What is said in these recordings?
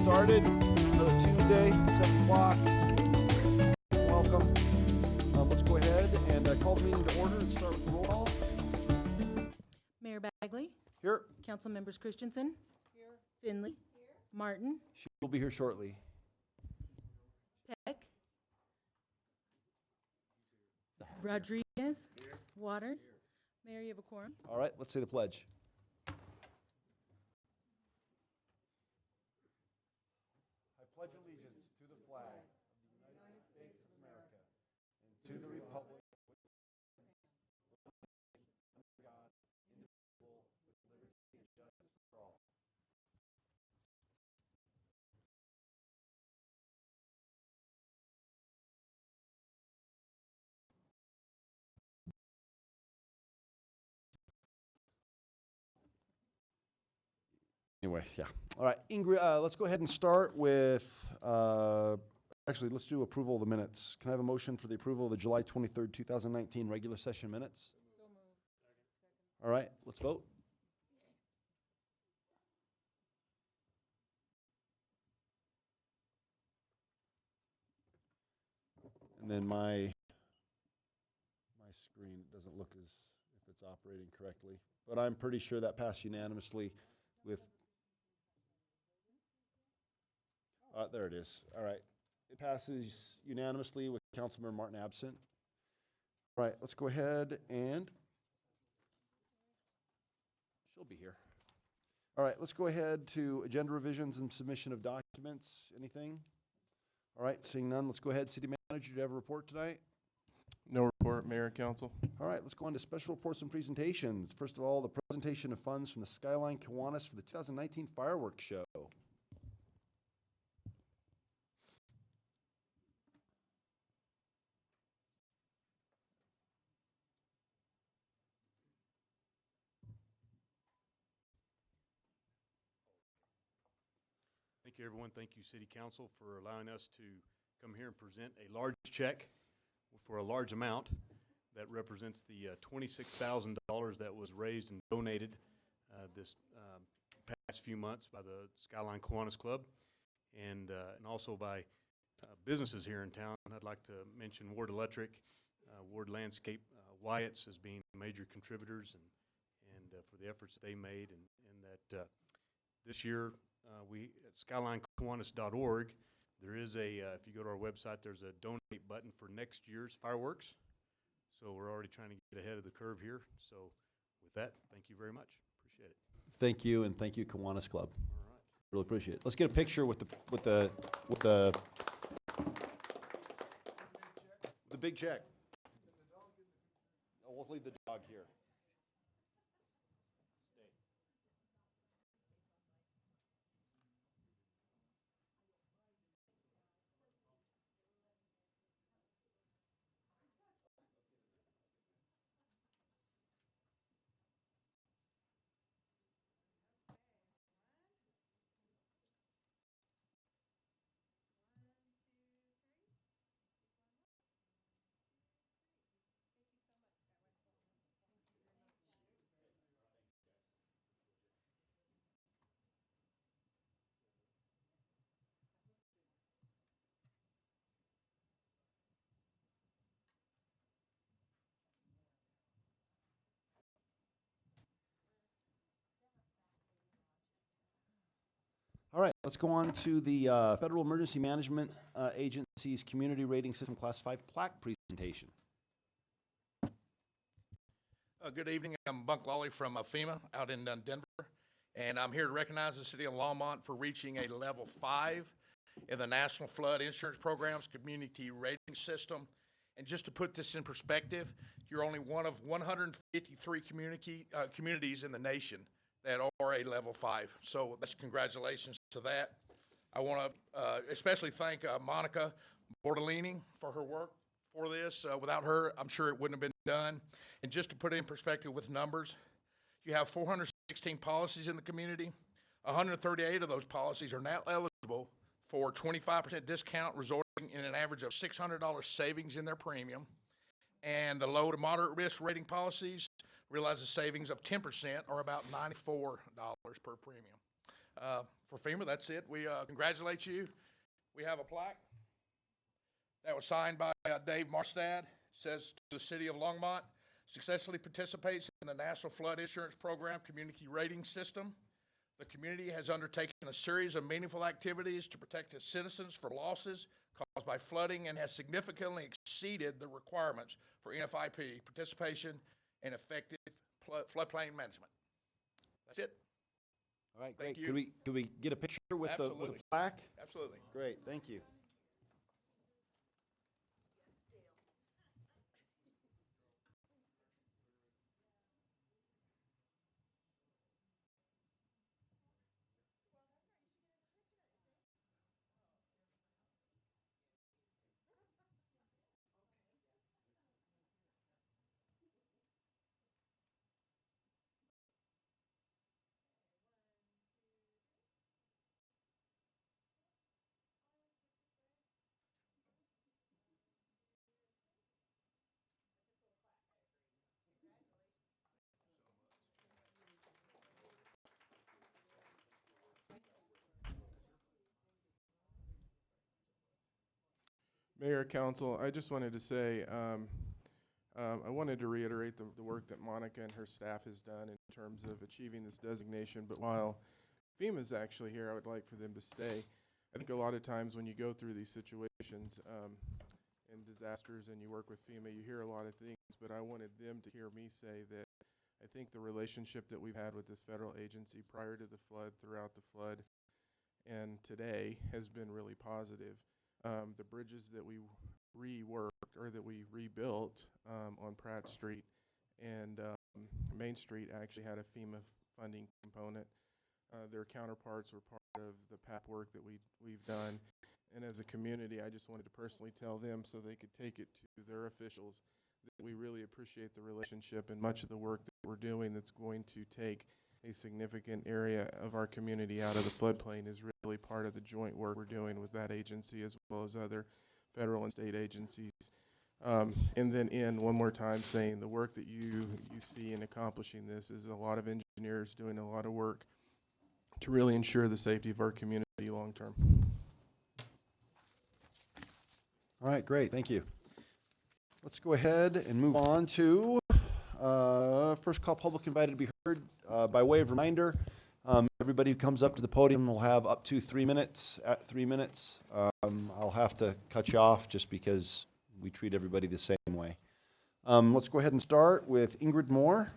started. Another Tuesday, 7 o'clock. Welcome. Let's go ahead and call the meeting to order and start with the roll call. Mayor Bagley. Here. Council members Christensen. Here. Finley. Here. Martin. She will be here shortly. Peck. Rodriguez. Here. Waters. Here. Mayor, you have a quorum. All right, let's say the pledge. I pledge allegiance to the flag of the United States of America and to the republic under God, indivisible, with liberty and justice for all. Anyway, yeah. All right, Ingrid, let's go ahead and start with, actually, let's do approval of the minutes. Can I have a motion for the approval of the July 23rd, 2019 regular session minutes? So moved. All right, let's vote. And then my screen doesn't look as if it's operating correctly, but I'm pretty sure that passed unanimously with. There it is. All right. It passes unanimously with Councilmember Martin absent. All right, let's go ahead and she'll be here. All right, let's go ahead to agenda revisions and submission of documents. Anything? All right, seeing none, let's go ahead. City Manager, do you have a report tonight? No report, Mayor and Council. All right, let's go on to special reports and presentations. First of all, the presentation of funds from the Skyline Kiwanis for the 2019 fireworks show. Thank you, everyone. Thank you, City Council, for allowing us to come here and present a large check for a large amount that represents the $26,000 that was raised and donated this past few months by the Skyline Kiwanis Club and also by businesses here in town. I'd like to mention Ward Electric, Ward Landscape, Wyatt's as being major contributors and for the efforts that they made and that this year we at SkylineKiwanis.org, there is a, if you go to our website, there's a donate button for next year's fireworks. So we're already trying to get ahead of the curve here. So with that, thank you very much. Appreciate it. Thank you, and thank you, Kiwanis Club. All right. Really appreciate it. Let's get a picture with the big check. Oh, we'll leave the dog here. All right, let's go on to the Federal Emergency Management Agency's Community Rating System Class 5 plaque presentation. Good evening. I'm Bunk Lawley from FEMA out in Denver, and I'm here to recognize the city of Longmont for reaching a level 5 in the National Flood Insurance Program's Community Rating System. And just to put this in perspective, you're only one of 153 communities in the nation that are a level 5. So that's congratulations to that. I want to especially thank Monica Bordolini for her work for this. Without her, I'm sure it wouldn't have been done. And just to put it in perspective with numbers, you have 416 policies in the community. 138 of those policies are now eligible for 25% discount, resulting in an average of $600 savings in their premium. And the low to moderate risk rating policies realize a savings of 10% or about $94 per premium. for FEMA. That's it. We congratulate you. We have a plaque that was signed by Dave Marstad. It says, to the city of Longmont, successfully participates in the National Flood Insurance Program Community Rating System. The community has undertaken a series of meaningful activities to protect its citizens for losses caused by flooding and has significantly exceeded the requirements for NFIP participation and effective floodplain management. That's it. All right, Thank great. you. Could we get a picture with the Absolutely. plaque? Absolutely. Great, thank you. Mayor, Council, I just wanted to say, I wanted to reiterate the work that Monica and her staff has done in terms of achieving this designation, but while FEMA's actually here, I would like for them to stay. I think a lot of times when you go through these situations and disasters and you work with FEMA, you hear a lot of things, but I wanted them to hear me say that I think the relationship that we've had with this federal agency prior to the flood, throughout the flood, and today has been really positive. The bridges that we reworked or that we rebuilt on Pratt Street and Main Street actually had a FEMA funding component. Their counterparts were part of the PAP work that we've done. And as a community, I just wanted to personally tell them so they could take it to their officials that we really appreciate the relationship and much of the work that we're doing that's going to take a significant area of our community out of the floodplain is really part of the joint work we're doing with that agency as well as other federal and state agencies. And then one more time saying the work that you see in accomplishing this is a lot of engineers doing a lot of work to really ensure the safety of our community long term. All right, great, thank you. Let's go ahead and move on to first call public invited to be heard. By way of reminder, everybody who comes up to the podium will have up to 3 minutes. At 3 minutes, I'll have to cut you off just because we treat everybody the same way. Let's go ahead and start with Ingrid Moore.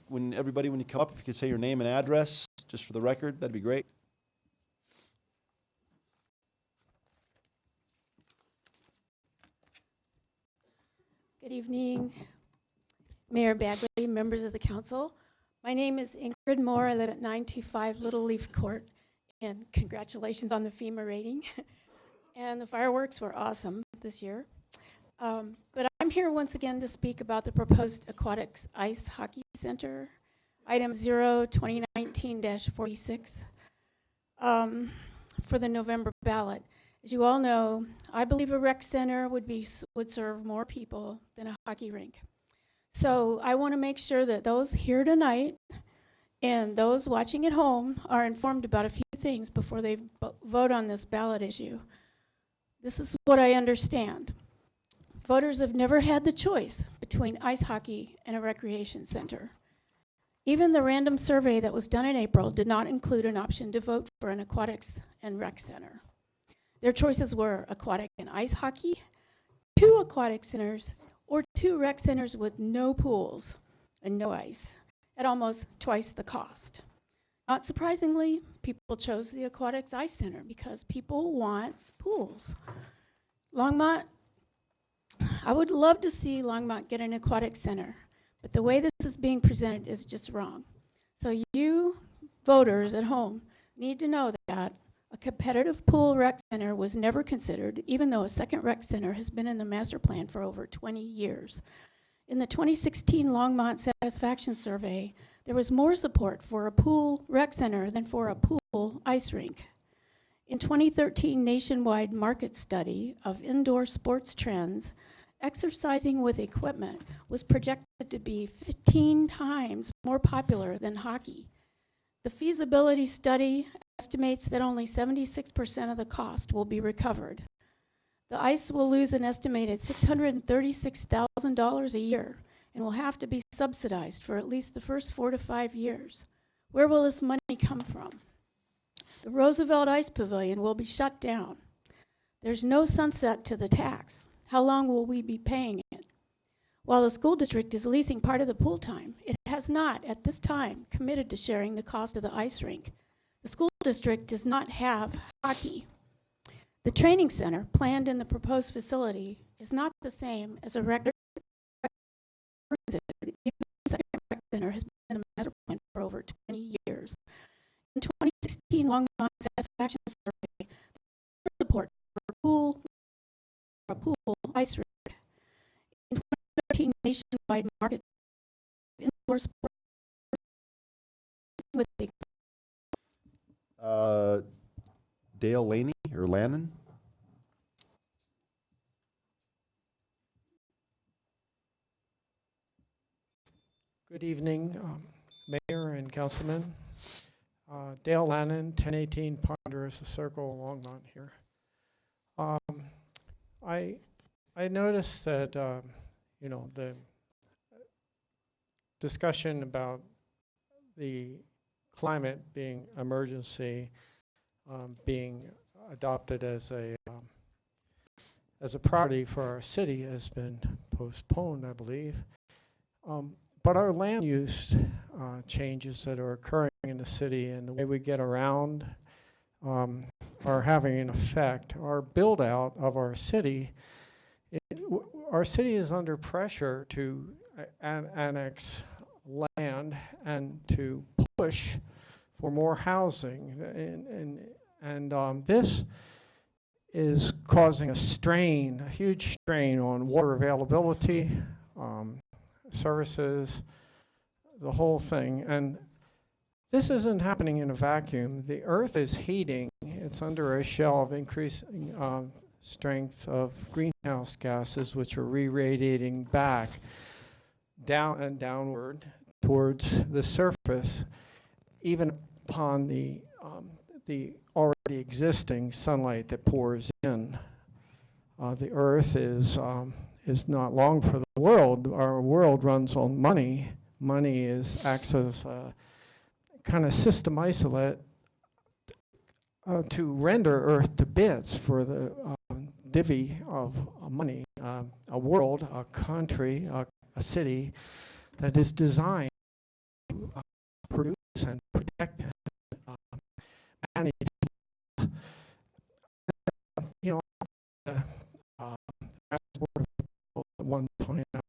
When you come up, if you could say your name and address, just for the record, that'd be great. Good evening, Mayor Bagley, members of the council. My name is Ingrid Moore. I live at 925 Little Leaf Court, and congratulations on the FEMA rating. And the fireworks were awesome this year. But I'm here once again to speak about the proposed Aquatics Ice Hockey Center, item 0-2019-46, for the November ballot. As you all know, I believe a rec center would serve more people than a hockey rink. So I want to make sure that those here tonight and those watching at home are informed about a few things before they vote on this ballot issue. This is what I understand. Voters have never had the choice between ice hockey and a recreation center. Even the random survey that was done in April did not include an option to vote for an aquatics and rec center. Their choices were aquatic and ice hockey, 2 aquatic centers, or 2 rec centers with no pools and no ice at almost twice the cost. Not surprisingly, people chose the Aquatics Ice Center because people want pools. Longmont, I would love to see Longmont get an aquatic center, but the way this is being presented is just wrong. So you voters at home need to know that a competitive pool rec center was never considered, even though a second rec center has been in the master plan for over 20 years. In the 2016 Longmont Satisfaction Survey, there was more support for a pool rec center than for a pool ice rink. In 2013 nationwide market study of indoor sports trends, exercising with equipment was projected to be 15 times more popular than hockey. The feasibility study estimates that only 76% of the cost will be recovered. The ICE will lose an estimated $636,000 a year and will have to be subsidized for at least the first 4 to 5 years. Where will this money come from? The Roosevelt Ice Pavilion will be shut down. There's no sunset to the tax. How long will we be paying it? While the school district is leasing part of the pool time, it has not, at this time, committed to sharing the cost of the ice rink. The school district does not have hockey. The training center planned in the proposed facility is not the same as a rec center has been in a master plan for over 20 years. In 2016, Longmont satisfaction survey report for a pool ice rink. In 2013, nationwide market indoor sports with the Dale Laney or Lannon? Good evening, Mayor and Councilman. Dale Lannon, 1018 Ponderosa Circle, Longmont here. I noticed that, the discussion about the climate being emergency being adopted as a priority for our city has been postponed, I believe. But our land use changes that are occurring in the city and the way we get around are having an effect. Our build out of our city is under pressure to annex land and to push for more housing, and this is causing a huge strain on water availability, services, the whole thing. And this isn't happening in a vacuum. The earth is heating. It's under a shell of increasing strength of greenhouse gases, which are re-radiating back down and downward towards the surface, even upon the already existing sunlight that pours in. The earth is not long for the world. Our world runs on money. Money acts as a kind of system isolate to render Earth to bits for the divvy of money. A world, a country, a city that is designed to produce and protect and manage. At one point, a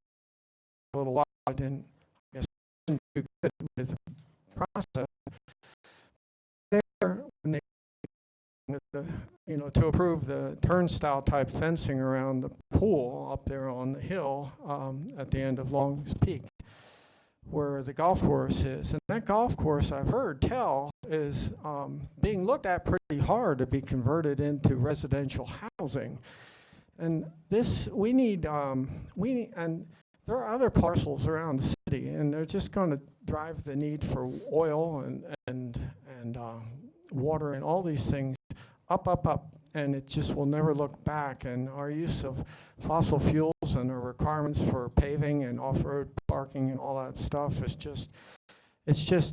little while, I didn't, I guess, wasn't too good with the process. There, when they, to approve the turnstile type fencing around the pool up there on the hill at the end of Long's Peak, where the golf course is. And that golf course, I've heard tell, is being looked at pretty hard to be converted into residential housing. And this, and there are other parcels around the city, and they're just going to drive the need for oil and water and all these things up, and it just will never look back. And our use of fossil fuels and our requirements for paving and off-road parking and all that stuff is just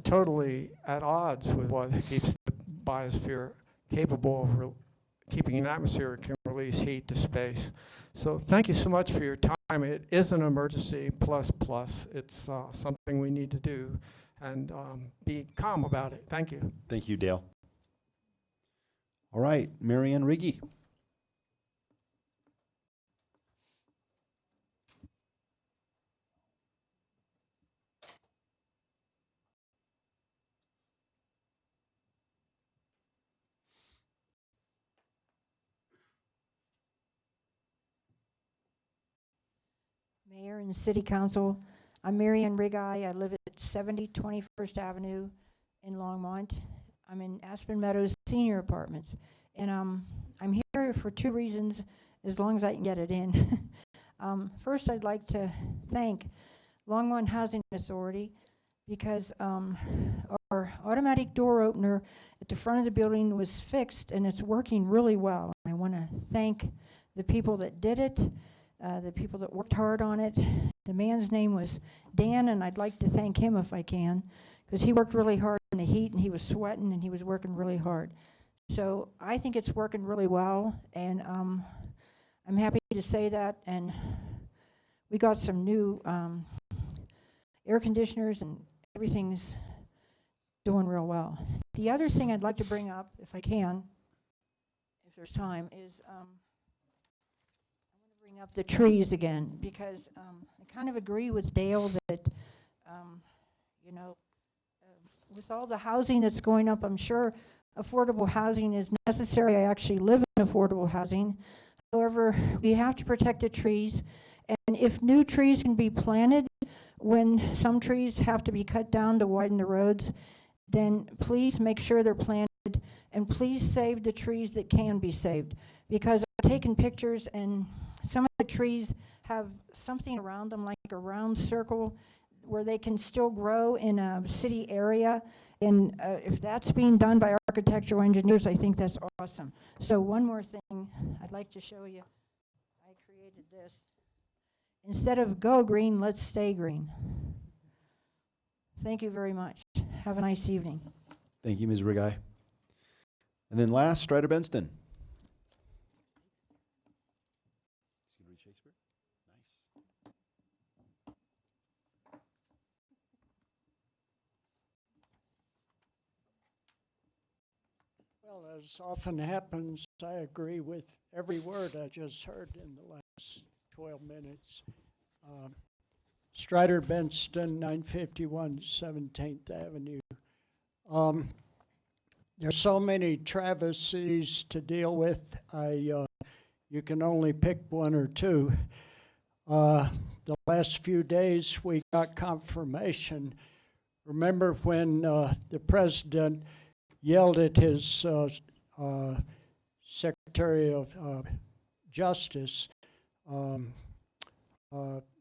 totally at odds with what keeps the biosphere capable of keeping an atmosphere that can release heat to space. So thank you so much for your time. It is an emergency plus. It's something we need to do, and be calm about it. Thank you. Thank you, Dale. All right, Marianne Riggy. Mayor and City Council, I'm Marianne Riggy. I live at 70 21st Avenue in Longmont. I'm in Aspen Meadows Senior Apartments. And I'm here for two reasons, as long as I can get it in. First, I'd like to thank Longmont Housing Authority because our automatic door opener at the front of the building was fixed, and it's working really well. I want to thank the people that did it, the people that worked hard on it. The man's name was Dan, and I'd like to thank him if I can, because he worked really hard in the heat, and he was sweating, and he was working really hard. So I think it's working really well, and I'm happy to say that. And we got some new air conditioners, and everything's doing real well. The other thing I'd like to bring up, if I can, if there's time, is I want to bring up the trees again, because I kind of agree with Dale that, you know, with all the housing that's going up, I'm sure affordable housing is necessary. I actually live in affordable housing. However, we have to protect the trees, and if new trees can be planted when some trees have to be cut down to widen the roads, then please make sure they're planted, and please save the trees that can be saved, because I've taken pictures and some of the trees have something around them, like a round circle where they can still grow in a city area. And if that's being done by architectural engineers, I think that's awesome. So one more thing I'd like to show you. I created this. Instead of go green, let's stay green. Thank you very much. Have a nice evening. Thank you, Ms. Rigai. And then last, Strider Benston. Read Shakespeare? Nice. Well, as often happens, I agree with every word I just heard in the last 12 minutes. Strider Benston, 951 17th Avenue. There's so many travesties to deal with. You can only pick one or two. The last few days we got confirmation. Remember when the president yelled at his Secretary of Justice,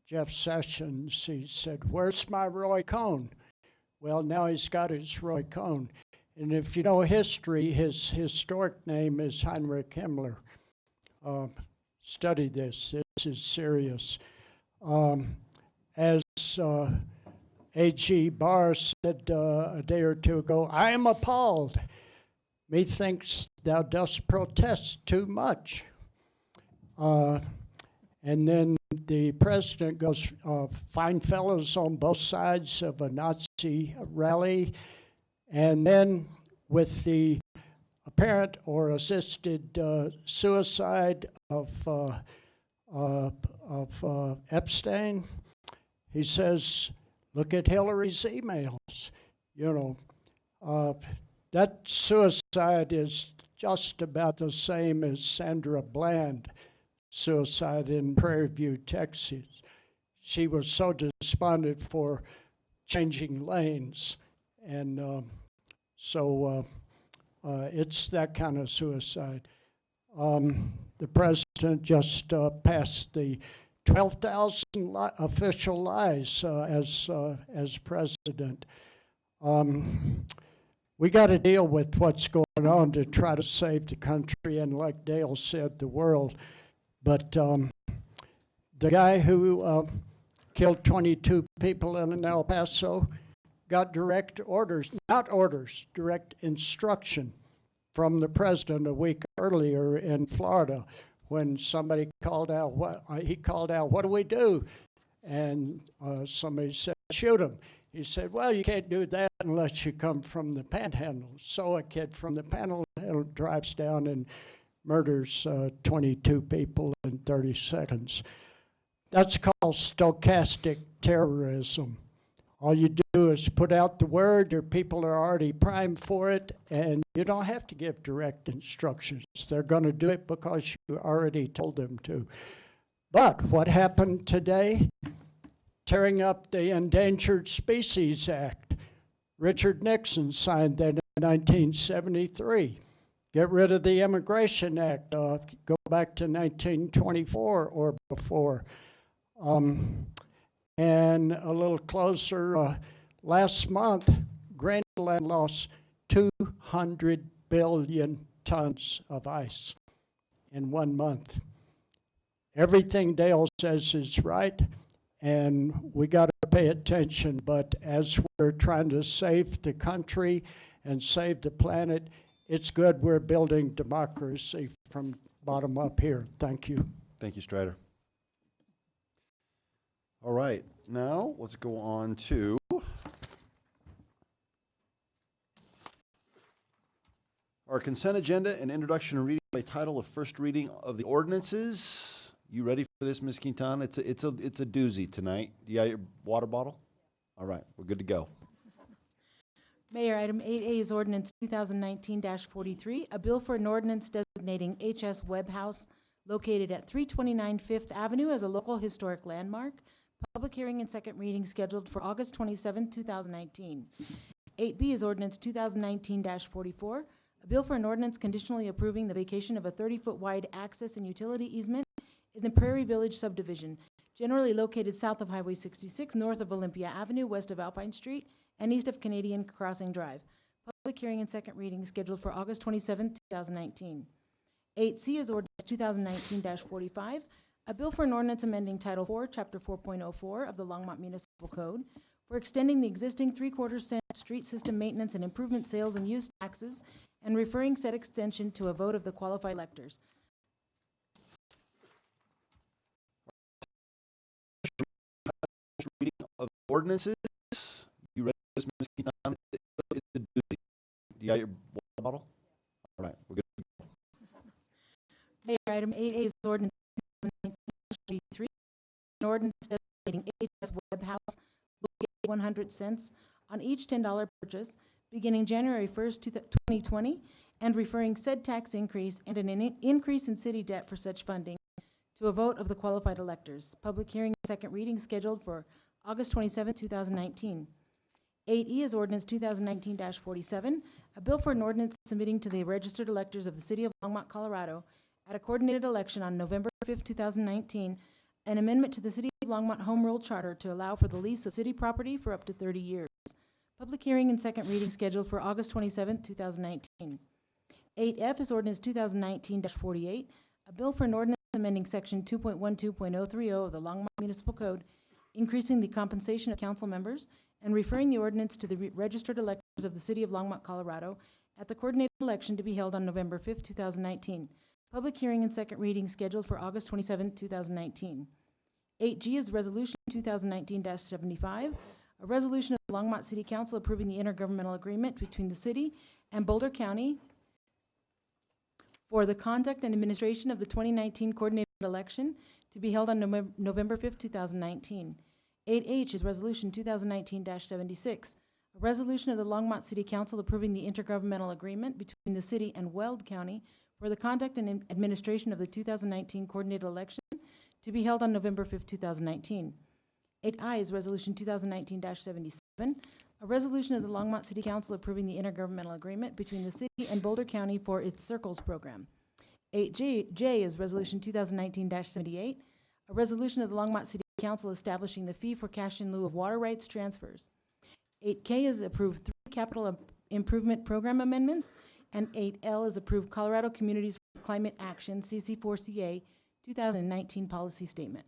Jeff Sessions, he said, "Where's my Roy Cohn?" Well, now he's got his Roy Cohn. And if you know history, his historic name is Heinrich Himmler. Study this. This is serious. As A.G. Barr said a day or two ago, "I am appalled. Methinks thou dost protest too much." And then the president goes, "Fine fellows on both sides of a Nazi rally." And then with the apparent or assisted suicide of Epstein, he says, "Look at Hillary's emails." You know, that suicide is just about the same as Sandra Bland suicide in Prairie View, Texas. She was so despondent for changing lanes. And so it's that kind of suicide. The president just passed the 12,000 official lies as president. We got to deal with what's going on to try to save the country and, like Dale said, the world. But the guy who killed 22 people in El Paso got direct orders, not orders, direct instruction from the president a week earlier in Florida when somebody called out, he called out, "What do we do?" And somebody said, "Shoot him." He said, "Well, you can't do that unless you come from the Panhandle." So a kid from the Panhandle drives down and murders 22 people in 30 seconds. That's called stochastic terrorism. All you do is put out the word, your people are already primed for it, and you don't have to give direct instructions. They're going to do it because you already told them to. But what happened today? Tearing up the Endangered Species Act. Richard Nixon signed that in 1973. Get rid of the Immigration Act. Go back to 1924 or before. And a little closer, Last month, Greenland lost 200 billion tons of ice in 1 month. Everything Dale says is right, and we got to pay attention. But as we're trying to save the country and save the planet, it's good we're building democracy from bottom up here. Thank you. Thank you, Strider. All right, now let's go on to our consent agenda and introduction and reading by title of first reading of the ordinances. You ready for this, Ms. Quintana? It's a doozy tonight. You got your water bottle? All right, we're good to go. Mayor, item 8A is ordinance 2019-43, a bill for an ordinance designating HS Webb House located at 329 Fifth Avenue as a local historic landmark. Public hearing and second reading scheduled for August 27, 2019. 8B is ordinance 2019-44, a bill for an ordinance conditionally approving the vacation of a 30-foot wide access and utility easement in the Prairie Village subdivision, generally located south of Highway 66, north of Olympia Avenue, west of Alpine Street, and east of Canadian Crossing Drive. Public hearing and second reading scheduled for August 27, 2019. 8C is ordinance 2019-45, a bill for an ordinance amending Title 4, Chapter 4.04 of the Longmont Municipal Code for extending the existing 3/4 cent street system maintenance and improvement sales and use taxes and referring said extension to a vote of the qualified electors. Reading of ordinances. You ready for this, Ms. Quintana? It's a doozy. You got your water bottle? All right, we're good. Mayor, item 8A is ordinance 2019-43, an ordinance designating HS Webb House located 100 cents on each $10 purchase beginning January 1st, 2020, and referring said tax increase and an increase in city debt for such funding to a vote of the qualified electors. Public hearing and second reading scheduled for August 27, 2019. 8E is ordinance 2019-47, a bill for an ordinance submitting to the registered electors of the city of Longmont, Colorado, at a coordinated election on November 5, 2019, an amendment to the city of Longmont Home Rule Charter to allow for the lease of city property for up to 30 years. Public hearing and second reading scheduled for August 27, 2019. 8F is ordinance 2019-48, a bill for an ordinance amending section 2.12.030 of the Longmont Municipal Code, increasing the compensation of council members and referring the ordinance to the registered electors of the city of Longmont, Colorado, at the coordinated election to be held on November 5, 2019. Public hearing and second reading scheduled for August 27, 2019. 8G is resolution 2019-75, a resolution of the Longmont City Council approving the intergovernmental agreement between the city and Boulder County for the conduct and administration of the 2019 coordinated election to be held on November 5, 2019. 8H is resolution 2019-76, a resolution of the Longmont City Council approving the intergovernmental agreement between the city and Weld County for the conduct and administration of the 2019 coordinated election to be held on November 5, 2019. 8I is resolution 2019-77, a resolution of the Longmont City Council approving the intergovernmental agreement between the city and Boulder County for its Circles program. 8J is resolution 2019-78, a resolution of the Longmont City Council establishing the fee for cash in lieu of water rights transfers. 8K is approved 3 capital improvement program amendments, and 8L is approved Colorado Communities for Climate Action, CC4CA, 2019 policy statement.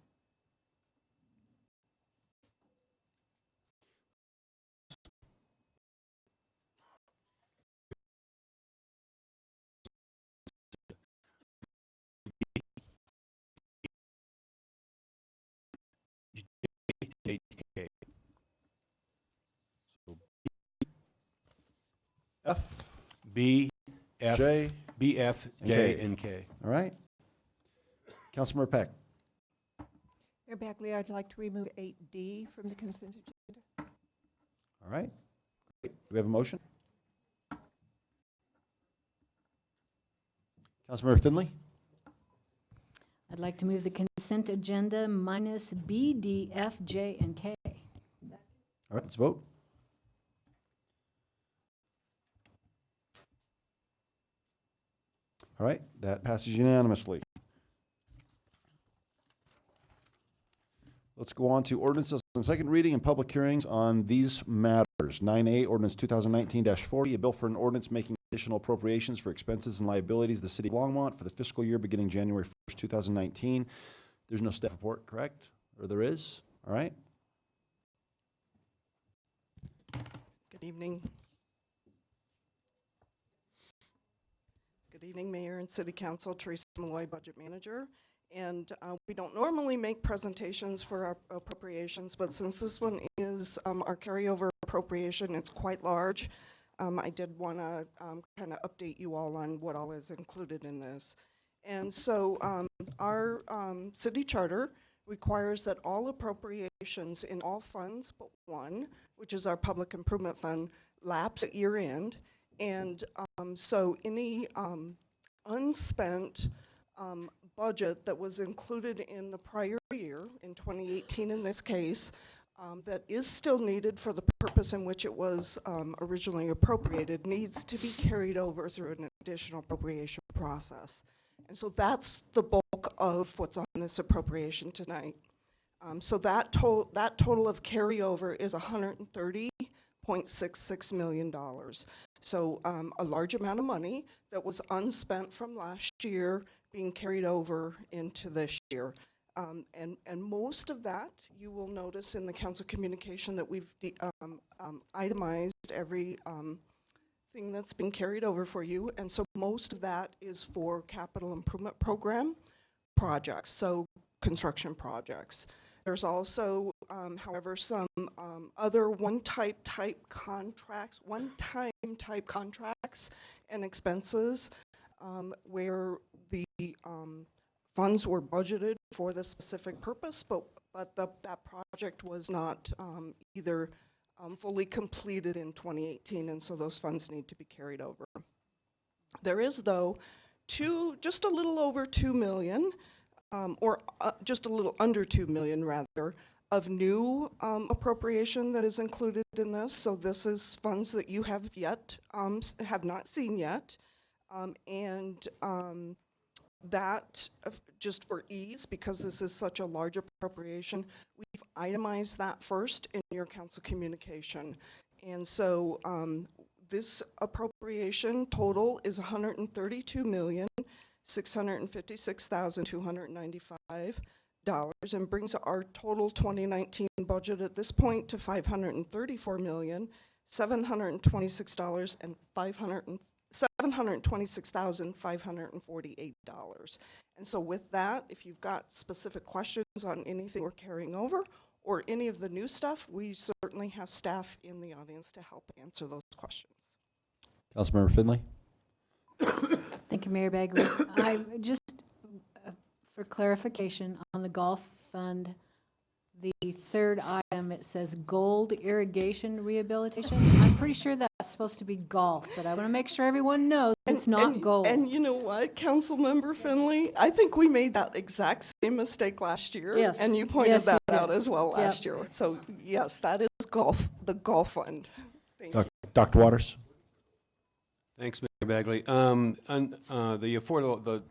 F, B, F, J, B, F, and J, K. and K. all right. Councilmember Peck. Mayor Bagley, I'd like to remove 8D from the consent agenda. All right. Great. Do we have a motion? Councilmember Finley. I'd like to move the consent agenda minus B, D, F, J, and K. All right, let's vote. All right, that passes unanimously. Let's go on to ordinances on second reading and public hearings on these matters. Waters. 9A, ordinance 2019-40, a bill for an ordinance making additional appropriations for expenses and liabilities of the city of Longmont for the fiscal year beginning January 1st, 2019. There's no staff report, correct? Or there is? All right. Good evening. Good evening, Mayor and City Council. Teresa Malloy, Budget Manager. And we don't normally make presentations for our appropriations, but since this one is our carryover appropriation, it's quite large. I did want to kind of update you all on what all is included in this. And so our city charter requires that all appropriations in all funds but one, which is our public improvement fund, lapse at year end. And so any unspent budget that was included in the prior year, in 2018 in this case, that is still needed for the purpose in which it was originally appropriated, needs to be carried over through an additional appropriation process. And so that's the bulk of what's on this appropriation tonight. So that total of carryover is $130.66 million. So a large amount of money that was unspent from last year being carried over into this year. And most of that, you will notice in the council communication that we've itemized every thing that's been carried over for you. And so most of that is for capital improvement program projects, so construction projects. There's also, however, some other one-time type contracts and expenses where the funds were budgeted for the specific purpose, but that project was not either fully completed in 2018, and so those funds need to be carried over. There is, though, just a little over $2 million, or just a little under $2 million, rather, of new appropriation that is included in this. So this is funds that you have not seen yet, and that, just for ease, because this is such a large appropriation, we've itemized that first in your council communication. And so this appropriation total is $132,656,295 and brings our total 2019 budget at this point to $726,548. And so with that, if you've got specific questions on anything we're carrying over or any of the new stuff, we certainly have staff in the audience to help answer those questions. Councilmember Finley? Thank you, Mayor Bagley. I just, for clarification, on the golf fund, the third item, it says gold irrigation rehabilitation. I'm pretty sure that's supposed to be golf, but I want to make sure everyone knows it's not gold. And you know what, Councilmember Finley? I think we made that exact same mistake last year. Yes. And you pointed Yes, that you out did. as well last year. So yes, that is golf, the golf fund. Thank you. Dr. Waters? Thanks, Mayor Bagley. The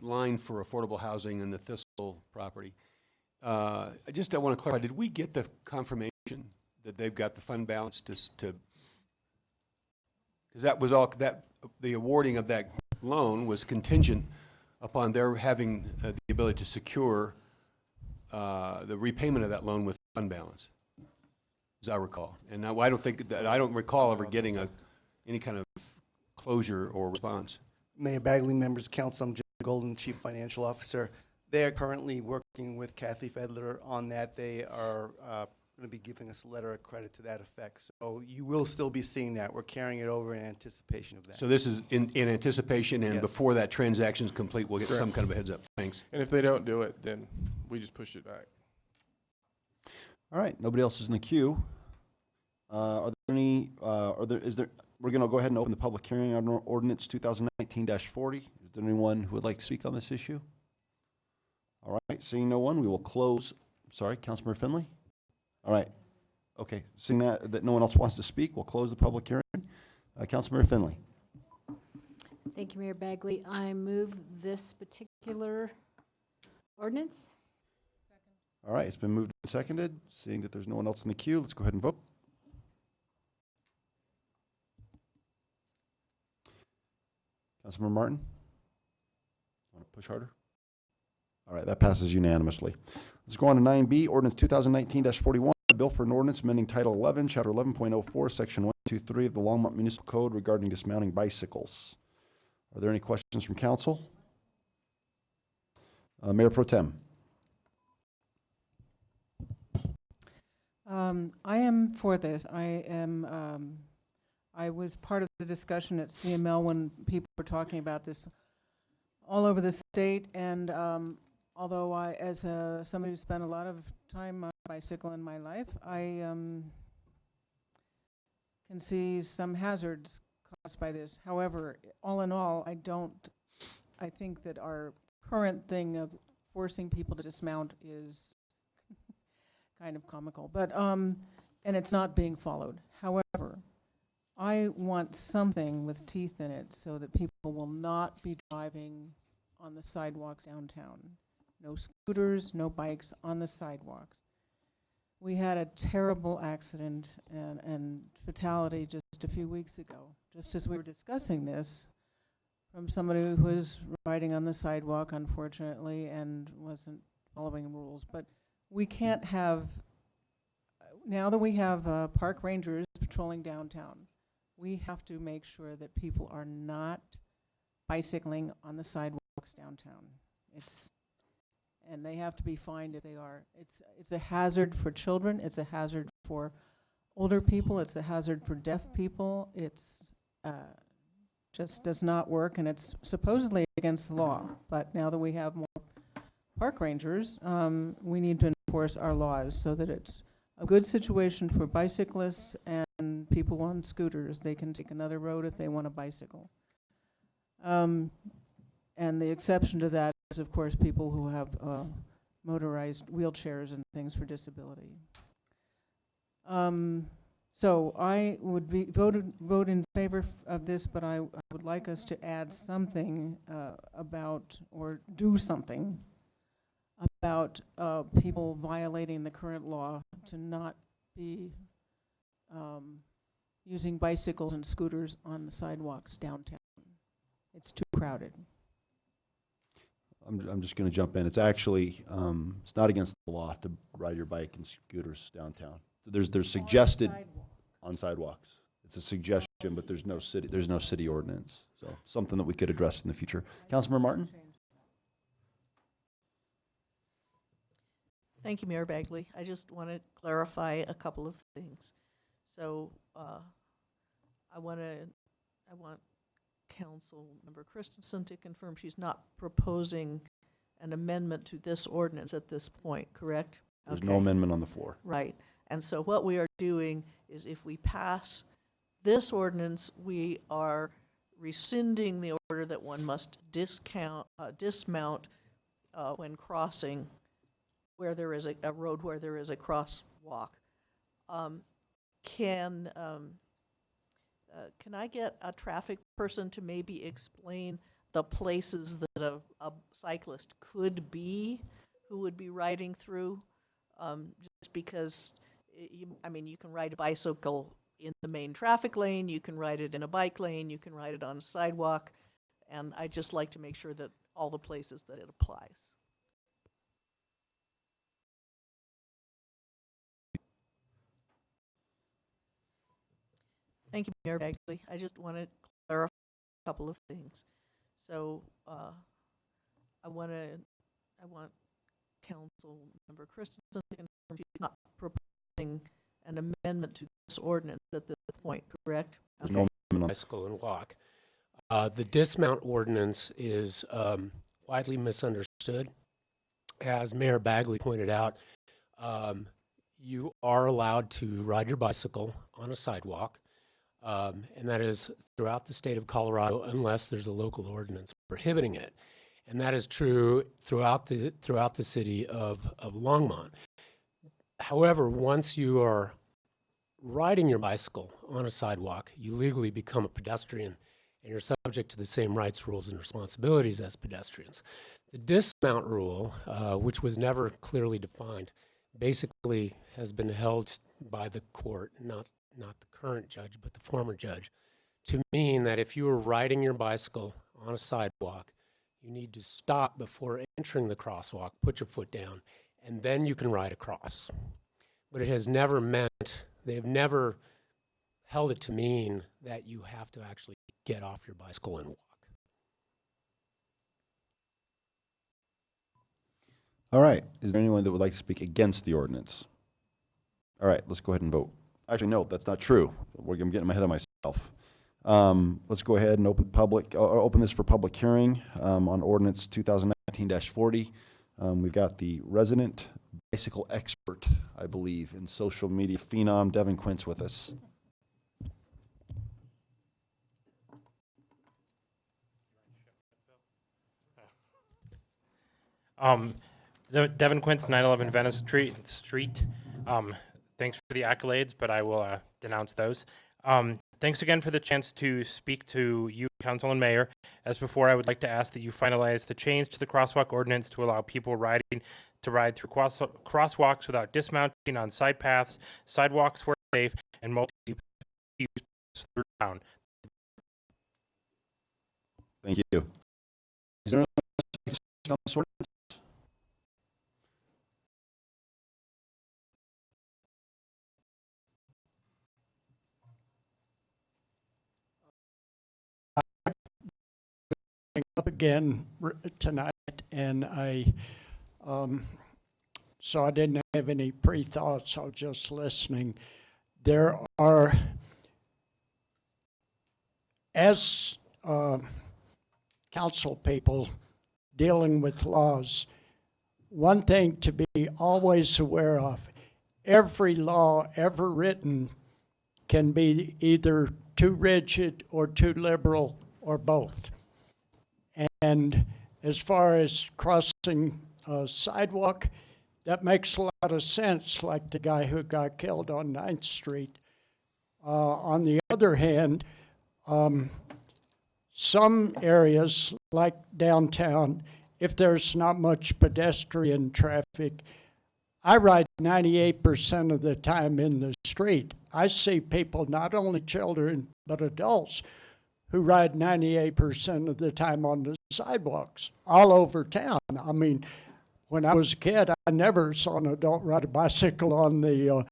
line for affordable housing and the Thistle property. I want to clarify, did we get the confirmation that they've got the fund balance to because that was all, the awarding of that loan was contingent upon their having the ability to secure the repayment of that loan with fund balance, as I recall. And now I don't recall ever getting any kind of closure or response. Mayor Bagley, members of council, I'm Jim Golden, Chief Financial Officer. They are currently working with Kathy Fedler on that. They are going to be giving us a letter of credit to that effect. So you will still be seeing that. We're carrying it over in anticipation of that. So this is in anticipation, and Yes. before that transaction is complete, we'll get Correct. some kind of a heads up. Thanks. And if they don't do it, then we just push it back. All right, nobody else is in the queue. Are there any, we're going to go ahead and open the public hearing on ordinance 2019-40. Is there anyone who would like to speak on this issue? All right, seeing no one, we will close. Sorry, Councilmember Finley? All right, okay, seeing that no one else wants to speak, we'll close the public hearing. Councilmember Finley? Thank you, Mayor Bagley. I move this particular ordinance. All right, it's been moved and seconded. Seeing that there's no one else in the queue, let's go ahead and vote. Councilmember Martin? Want to push harder? All right, that passes unanimously. Let's go on to 9B, ordinance 2019-41, a bill for an ordinance amending Title 11, Chapter 11.04, Section 123 of the Longmont Municipal Code regarding dismounting bicycles. Are there any questions from council? Mayor Pro Tem. I am for this. I was part of the discussion at CML when people were talking about this all over the state, and although I, as somebody who spent a lot of time on a bicycle in my life, I can see some hazards caused by this. However, all in all, I think that our current thing of forcing people to dismount is kind of comical, but and it's not being followed. However, I want something with teeth in it so that people will not be driving on the sidewalks downtown. No scooters, no bikes on the sidewalks. We had a terrible accident and fatality just a few weeks ago, just as we were discussing this, from somebody who was riding on the sidewalk, unfortunately, and wasn't following rules. But we can't have, now that we have park rangers patrolling downtown, we have to make sure that people are not bicycling on the sidewalks downtown. And they have to be fined if they are. It's a hazard for children. It's a hazard for older people. It's a hazard for deaf people. It's just does not work, and it's supposedly against the law. But now that we have more park rangers, we need to enforce our laws so that it's a good situation for bicyclists and people on scooters. They can take another road if they want a bicycle. And the exception to that is, of course, people who have motorized wheelchairs and things for disability. So I would vote in favor of this, but I would like us to add something about, or do something about people violating the current law to not be using bicycles and scooters on the sidewalks downtown. It's too crowded. I'm just going to jump in. It's actually, it's not against the law to ride your bike and scooters downtown. So there's suggested on sidewalks. It's a suggestion, but there's no city ordinance. So something that we could address in the future. Councilmember Martin? Thank you, Mayor Bagley. I just want to clarify a couple of things. So I want Councilmember Christensen to confirm she's not proposing an amendment to this ordinance at this point, correct? There's no amendment on the floor. Right. And so what we are doing is, if we pass this ordinance, we are rescinding the order that one must dismount when crossing where there is a road where there is a crosswalk. Can I get a traffic person to maybe explain the places that a cyclist could be who would be riding through? Just because, you can ride a bicycle in the main traffic lane, you can ride it in a bike lane, you can ride it on a sidewalk, and I'd just like to make sure that all the places that it applies. Thank you, Mayor Bagley. I just want to clarify a couple of things. So I want Councilmember Christensen to confirm she's not proposing an amendment to this ordinance at this point, correct? There's no amendment on bicycle and walk. The dismount ordinance is widely misunderstood. As Mayor Bagley pointed out, you are allowed to ride your bicycle on a sidewalk. And that is throughout the state of Colorado, unless there's a local ordinance prohibiting it. And that is true throughout the city of Longmont. However, once you are riding your bicycle on a sidewalk, you legally become a pedestrian, and you're subject to the same rights, rules, and responsibilities as pedestrians. The dismount rule, which was never clearly defined, basically has been held by the court, not the current judge, but the former judge, to mean that if you were riding your bicycle on a sidewalk, you need to stop before entering the crosswalk, put your foot down, and then you can ride across. But it has never meant, they've never held it to mean that you have to actually get off your bicycle and walk. All right. Is there anyone that would like to speak against the ordinance? All right, let's go ahead and vote. Actually, no, that's not true. I'm getting ahead of myself. Let's go ahead and open this for public hearing on ordinance 2019-40. We've got the resident bicycle expert, I believe, and social media phenom, Devin Quince, with us. Devin Quince, 911 Venice Street. Thanks for the accolades, but I will denounce those. Thanks again for the chance to speak to you, Council and Mayor. As before, I would like to ask that you finalize the change to the crosswalk ordinance to allow people riding to ride through crosswalks without dismounting on side paths, sidewalks where safe, and multi-use through town. Thank you. Is there anyone else on this ordinance? Up again tonight, and so I didn't have any pre-thoughts. I was just listening. There are, as council people dealing with laws, one thing to be always aware of: every law ever written can be either too rigid or too liberal or both. And as far as crossing a sidewalk, that makes a lot of sense, like the guy who got killed on 9th Street. On the other hand, some areas, like downtown, if there's not much pedestrian traffic, I ride 98% of the time in the street. I see people, not only children, but adults, who ride 98% of the time on the sidewalks all over town. I mean, when I was a kid, I never saw an adult ride a bicycle on the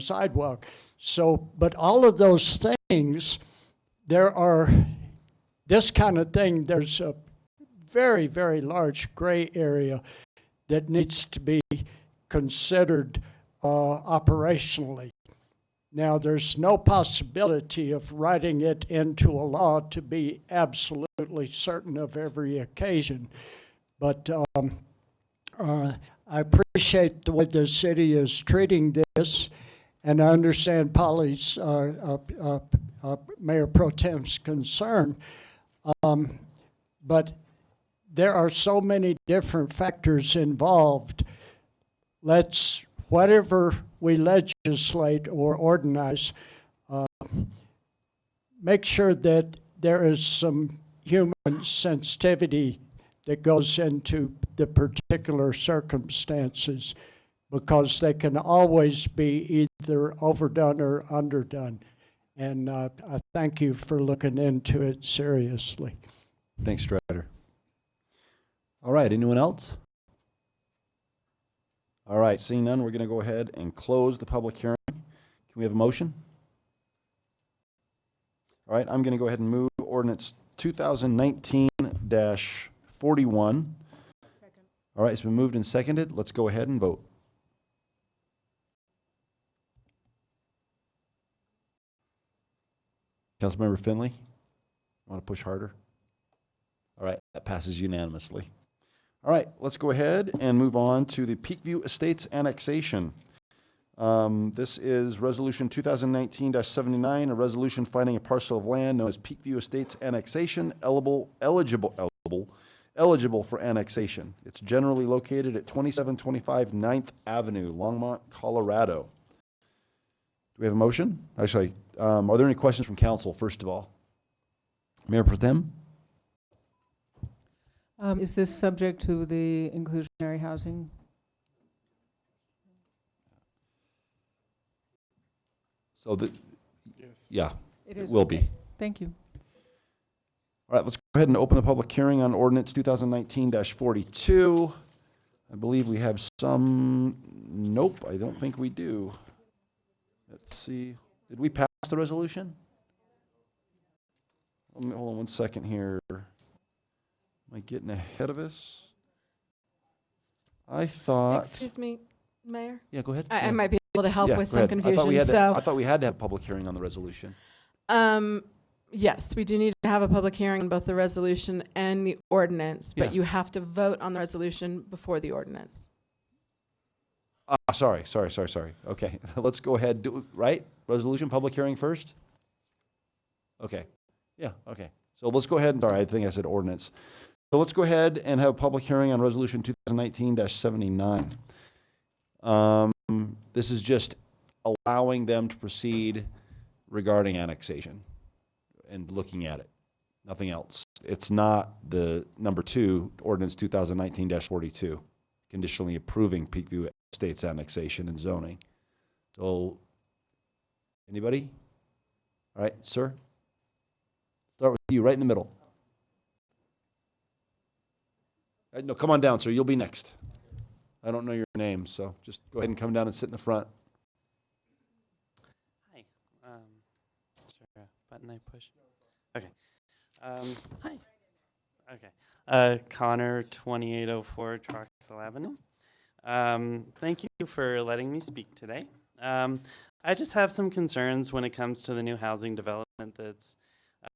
sidewalk. So, but all of those things, this kind of thing, there's a very, very large gray area that needs to be considered operationally. Now, there's no possibility of writing it into a law to be absolutely certain of every occasion. But I appreciate the way the city is treating this, and I understand Polly's, Mayor Pro Tem's concern. But there are so many different factors involved. Whatever we legislate or organize, make sure that there is some human sensitivity that goes into the particular circumstances, because they can always be either overdone or underdone. And I thank you for looking into it seriously. Thanks, Strider. All right, anyone else? All right, seeing none, we're going to go ahead and close the public hearing. Can we have a motion? All right, I'm going to go ahead and move ordinance 2019-41. All right, it's been moved and seconded. Let's go ahead and vote. Councilmember Finley, you want to push harder? All right, that passes unanimously. All right, let's go ahead and move on to the Peakview Estates annexation. This is Resolution 2019-79, a resolution finding a parcel of land known as Peakview Estates annexation eligible for annexation. It's generally located at 2725 9th Avenue, Longmont, Colorado. Do we have a motion? Actually, are there any questions from council, first of all? Mayor Pro Tem? Is this subject to the inclusionary housing? So, Yes. yeah, It it is, will okay. be. Thank you. All right, let's go ahead and open the public hearing on ordinance 2019-42. I believe we have some, nope, I don't think we do. Let's see, did we pass the resolution? Hold on 1 second here. Am I getting ahead of us? I thought. Excuse me, Mayor? Yeah, go ahead. I Yeah. might be able to help Yeah, with go some ahead. confusion. I thought we had to have a public hearing on the resolution. Yes, we do need to have a public hearing on both the resolution and the ordinance, but Yeah. you have to vote on the resolution before the ordinance. Sorry. Okay, let's go ahead, right? Resolution, public hearing first? Okay, yeah, okay. So let's go ahead and, sorry, I think I said ordinance. So let's go ahead and have a public hearing on resolution 2019-79. This is just allowing them to proceed regarding annexation and looking at it, nothing else. It's not the number 2, ordinance 2019-42, conditionally approving Peakview Estates annexation and zoning. So, anybody? All right, sir? Start with you, right in the middle. No, come on down, sir. You'll be next. I don't know your name, so just go ahead and come down and sit in the front. Hi. Is there a button I push? Okay. Hi. Okay. Connor, 2804 Troxel Avenue. Thank you for letting me speak today. I just have some concerns when it comes to the new housing development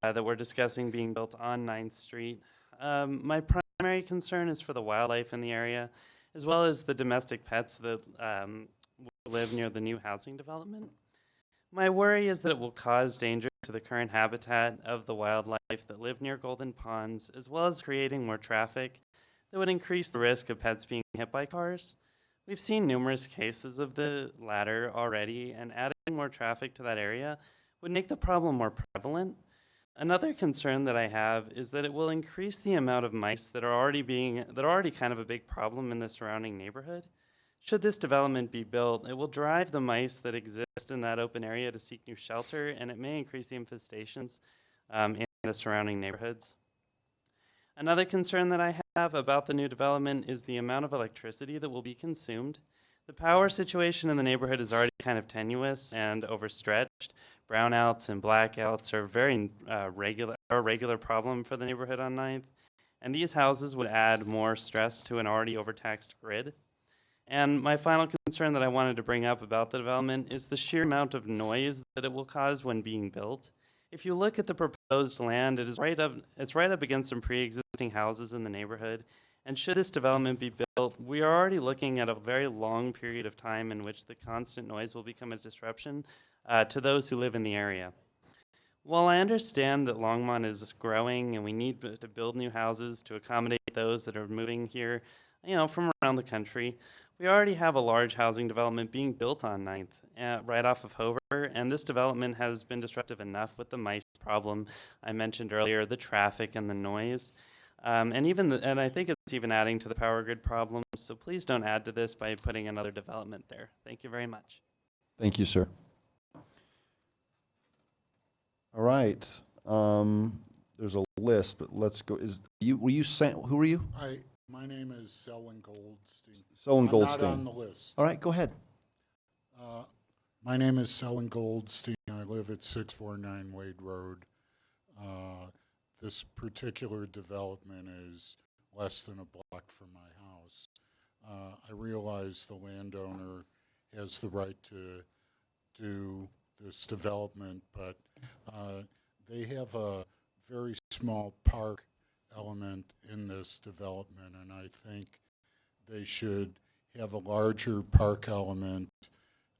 that we're discussing being built on 9th Street. My primary concern is for the wildlife in the area, as well as the domestic pets that will live near the new housing development. My worry is that it will cause danger to the current habitat of the wildlife that live near Golden Ponds, as well as creating more traffic that would increase the risk of pets being hit by cars. We've seen numerous cases of the latter already, and adding more traffic to that area would make the problem more prevalent. Another concern that I have is that it will increase the amount of mice that are already kind of a big problem in the surrounding neighborhood. Should this development be built, it will drive the mice that exist in that open area to seek new shelter, and it may increase the infestations in the surrounding neighborhoods. Another concern that I have about the new development is the amount of electricity that will be consumed. The power situation in the neighborhood is already kind of tenuous and overstretched. Brownouts and blackouts are very regular problem for the neighborhood on 9th, and these houses would add more stress to an already overtaxed grid. And my final concern that I wanted to bring up about the development is the sheer amount of noise that it will cause when being built. If you look at the proposed land, it's right up against some pre-existing houses in the neighborhood. And should this development be built, we are already looking at a very long period of time in which the constant noise will become a disruption to those who live in the area. While I understand that Longmont is growing and we need to build new houses to accommodate those that are moving here, from around the country, we already have a large housing development being built on 9th, right off of Hover, and this development has been disruptive enough with the mice problem I mentioned earlier, the traffic and the noise, and I think it's even adding to the power grid problem, so please don't add to this by putting another development there. Thank you very much. Thank you, sir. All right. There's a list, but let's go. Who are you? Hi, my name is Selwyn Goldstein. Selwyn I'm Goldstein. not on the list. All right, go ahead. My name is Selwyn Goldstein. I live at 649 Wade Road. This particular development is less than a block from my house. I realize the landowner has the right to do this development, but they have a very small park element in this development, and I think they should have a larger park element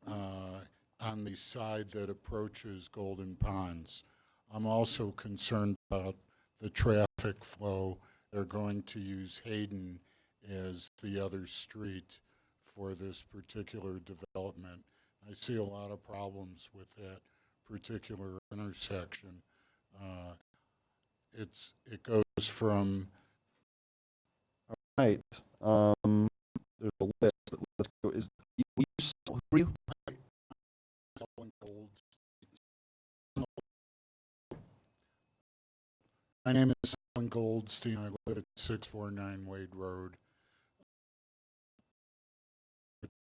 on the side that approaches Golden Ponds. I'm also concerned about the traffic flow. They're going to use Hayden as the other street for this particular development. I see a lot of problems with that particular intersection. It goes from. All right. There's a list. But let's go. Who are you? My name is Alan Goldstein. I live at 649 Wade Road.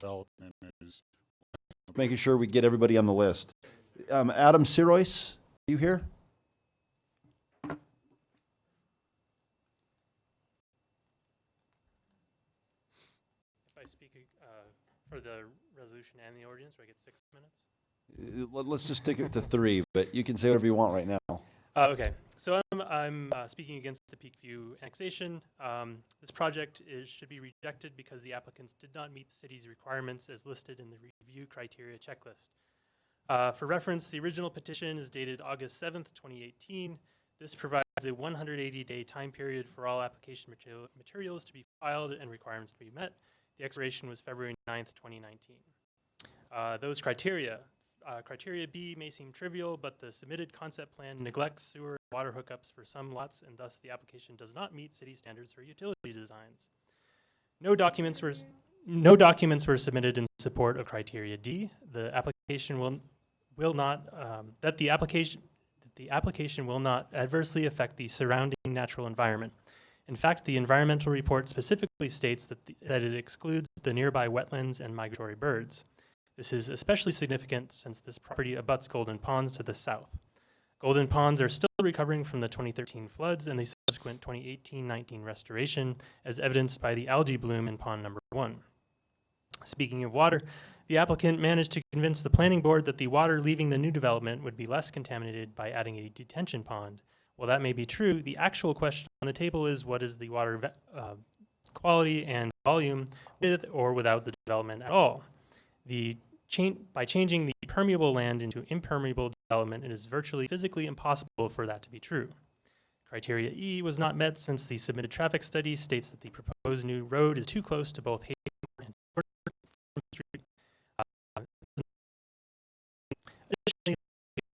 Development is Making sure we get everybody on the list. Adam Sirois, are you here? If I speak for the resolution and the ordinance, do I get 6 minutes? Let's just stick it to 3, but you can say whatever you want right now. Okay, so I'm speaking against the Peakview annexation. This project should be rejected because the applicants did not meet the city's requirements as listed in the review criteria checklist. For reference, the original petition is dated August 7th, 2018. This provides a 180-day time period for all application materials to be filed and requirements to be met. The expiration was February 9th, 2019. Those criteria. Criteria B may seem trivial, but the submitted concept plan neglects sewer and water hookups for some lots, and thus the application does not meet city standards for utility designs. No documents were submitted in support of criteria D. The application will not adversely affect the surrounding natural environment. In fact, the environmental report specifically states that it excludes the nearby wetlands and migratory birds. This is especially significant since this property abuts Golden Ponds to the south. Golden Ponds are still recovering from the 2013 floods and the subsequent 2018-19 restoration, as evidenced by the algae bloom in pond number 1. Speaking of water, the applicant managed to convince the planning board that the water leaving the new development would be less contaminated by adding a detention pond. While that may be true, the actual question on the table is what is the water quality and volume with or without the development at all. By changing the permeable land into impermeable development, it is virtually physically impossible for that to be true. Criteria E was not met since the submitted traffic study states that the proposed new road is too close to both Hayden and Street. Additionally,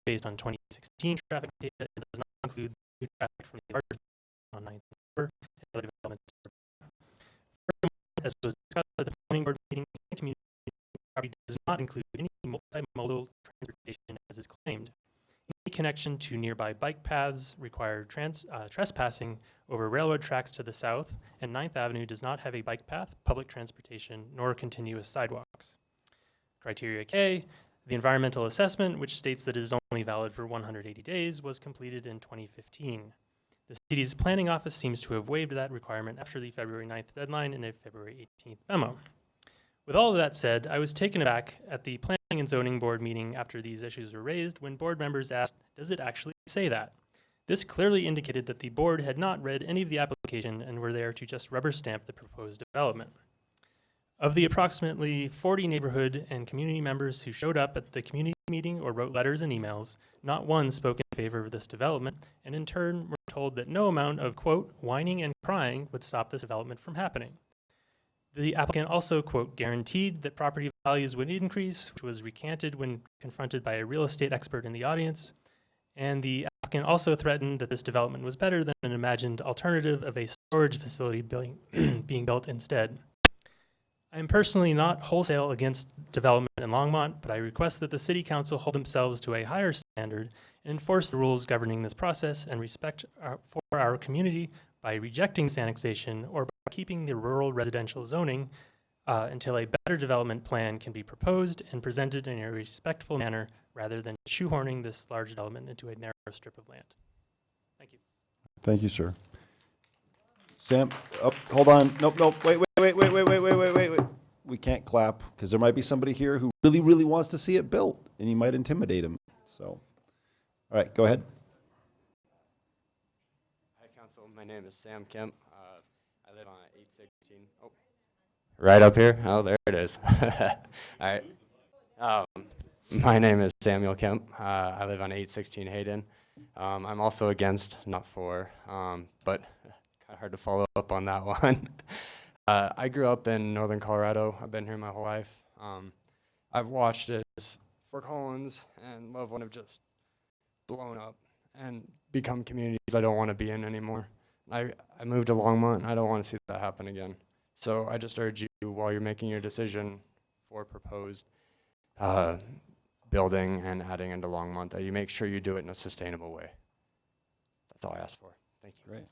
based on 2016 traffic data, it does not include new traffic from the larger on 9th November and other developments. Furthermore, as was discussed at the planning board meeting, community property does not include any multimodal transportation as is claimed. Any connection to nearby bike paths require trespassing over railroad tracks to the south, and 9th Avenue does not have a bike path, public transportation, nor continuous sidewalks. Criteria K, the environmental assessment, which states that it is only valid for 180 days, was completed in 2015. The city's planning office seems to have waived that requirement after the February 9th deadline in a February 18th memo. With all of that said, I was taken aback at the Planning and Zoning Board meeting after these issues were raised when board members asked, does it actually say that? This clearly indicated that the board had not read any of the application and were there to just rubber stamp the proposed development. Of the approximately 40 neighborhood and community members who showed up at the community meeting or wrote letters and emails, not one spoke in favor of this development, and in turn were told that no amount of, quote, whining and crying would stop this development from happening. The applicant also, quote, guaranteed that property values would increase, which was recanted when confronted by a real estate expert in the audience. And the applicant also threatened that this development was better than an imagined alternative of a storage facility being built instead. I am personally not wholesale against development in Longmont, but I request that the City Council hold themselves to a higher standard and enforce the rules governing this process and respect for our community by rejecting this annexation or by keeping the rural residential zoning until a better development plan can be proposed and presented in a respectful manner rather than shoehorning this large development into a narrow strip of land. Thank you. Thank you, sir. Sam, oh, hold on. Nope, wait. We can't clap because there might be somebody here who really wants to see it built and you might intimidate him. So, all right, go ahead. Hi, Council. My name is Sam Kemp. I live on 816. Oh, right up here? Oh, there it is. All right. My name is Samuel Kemp. I live on 816 Hayden. I'm also against, not for, but kind of hard to follow up on that one. I grew up in northern Colorado. I've been here my whole life. I've watched as Fort Collins and Loveland have just blown up and become communities I don't want to be in anymore. I moved to Longmont, and I don't want to see that happen again. So I just urge you, while you're making your decision for proposed building and adding into Longmont, that you make sure you do it in a sustainable way. That's all I ask for. Thank you. Great.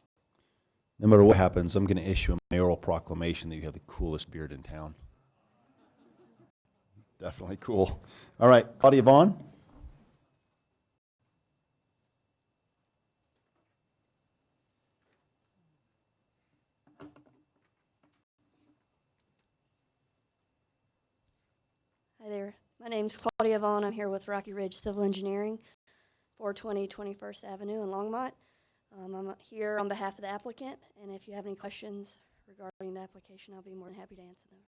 No matter what happens, I'm going to issue a mayoral proclamation that you have the coolest beard in town. Definitely cool. All right, Claudia Vaughn. Hi there. My name's Claudia Vaughn. I'm here with Rocky Ridge Civil Engineering, 420 21st Avenue in Longmont. I'm here on behalf of the applicant, and if you have any questions regarding the application, I'll be more than happy to answer them.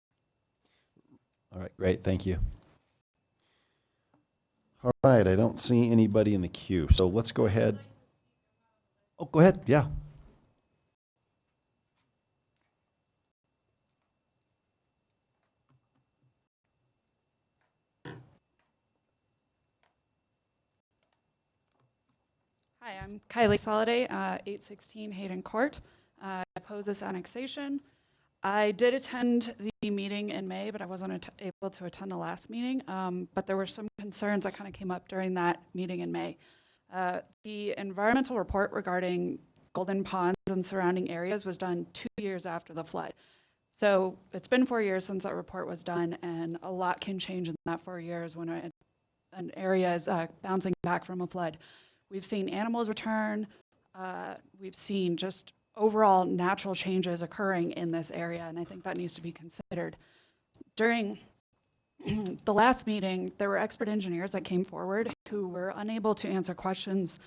All right, great, thank you. All right, I don't see anybody in the queue, so let's go ahead. Oh, go ahead, yeah. Hi, I'm Kylie Soliday, 816 Hayden Court. I oppose this annexation. I did attend the meeting in May, but I wasn't able to attend the last meeting. But there were some concerns that kind of came up during that meeting in May. The environmental report regarding Golden Ponds and surrounding areas was done 2 years after the flood. So it's been 4 years since that report was done, and a lot can change in that 4 years when an area is bouncing back from a flood. We've seen animals return. We've seen just overall natural changes occurring in this area, and I think that needs to be considered. During the last meeting, there were expert engineers that came forward who were unable to answer questions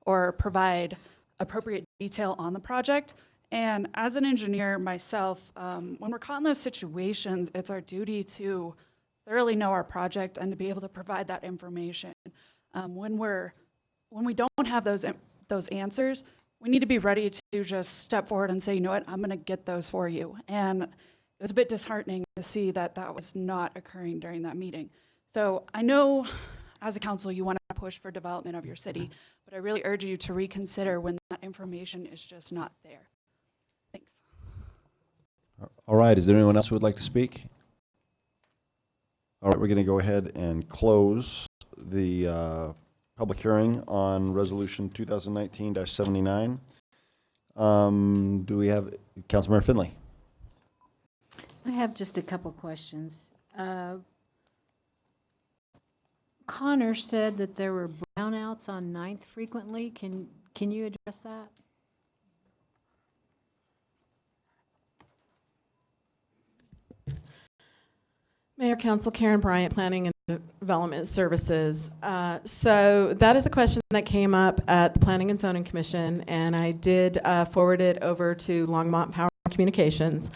or provide appropriate detail on the project. And as an engineer myself, when we're caught in those situations, it's our duty to thoroughly know our project and to be able to provide that information. When we don't have those answers, we need to be ready to just step forward and say, you know what, I'm going to get those for you. And it was a bit disheartening to see that that was not occurring during that meeting. So I know as a council you want to push for development of your city, but I really urge you to reconsider when that information is just not there. Thanks. All right, is there anyone else who would like to speak? All right, we're going to go ahead and close the public hearing on resolution 2019-79. Do we have Councilmember Finley? I have just a couple questions. Connor said that there were brownouts on 9th frequently. Can you address that? Mayor, Council, Karen Bryant, Planning and Development Services. So that is a question that came up at the Planning and Zoning Commission, and I did forward it over to Longmont Power Communications.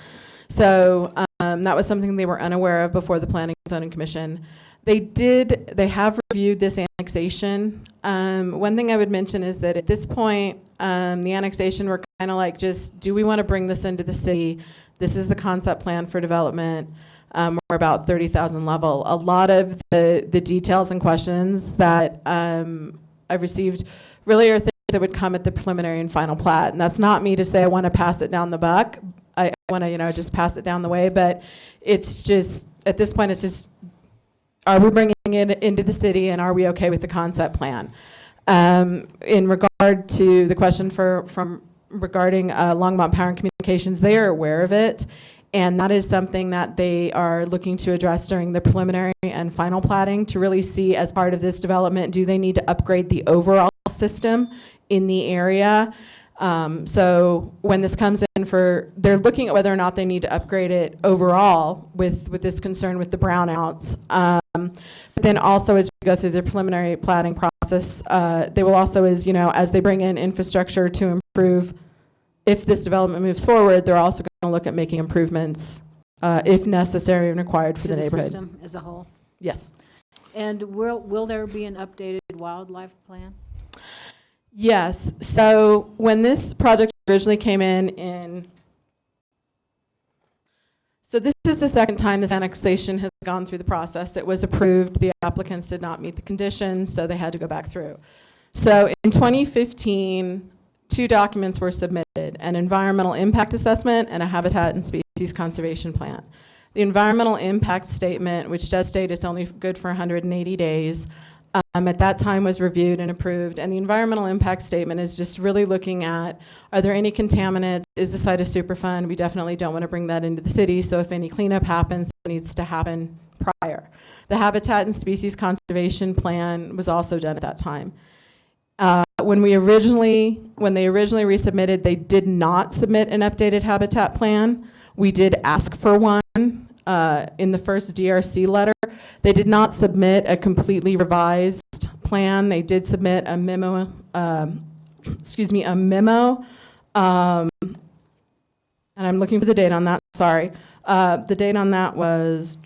So that was something they were unaware of before the Planning and Zoning Commission. They have reviewed this annexation. One thing I would mention is that at this point, the annexation, we're kind of like just, do we want to bring this into the city? This is the concept plan for development. We're about 30,000 level. A lot of the details and questions that I've received really are things that would come at the preliminary and final plat. And that's not me to say I want to pass it down the buck. I want to, just pass it down the way. But it's just, at this point, it's just, are we bringing it into the city and are we okay with the concept plan? In regard to the question regarding Longmont Power and Communications, they are aware of it. And that is something that they are looking to address during the preliminary and final platting to really see, as part of this development, do they need to upgrade the overall system in the area? So when this comes in they're looking at whether or not they need to upgrade it overall with this concern with the brownouts. But then also as we go through the preliminary platting process, they will also, as they bring in infrastructure to improve, if this development moves forward, they're also going to look at making improvements if necessary and required for the neighborhood. System as a whole? Yes. And will there be an updated wildlife plan? Yes. So when this project originally came in, so this is the second time this annexation has gone through the process. It was approved. The applicants did not meet the conditions, so they had to go back through. So in 2015, 2 documents were submitted, an environmental impact assessment and a habitat and species conservation plan. The environmental impact statement, which does state it's only good for 180 days, at that time was reviewed and approved. And the environmental impact statement is just really looking at, are there any contaminants? Is the site a Superfund? We definitely don't want to bring that into the city. So if any cleanup happens, it needs to happen prior. The Habitat and Species Conservation Plan was also done at that time. When they originally resubmitted, they did not submit an updated habitat plan. We did ask for one in the first DRC letter. They did not submit a completely revised plan. They did submit a memo, and I'm looking for the date on that, sorry. The date on that was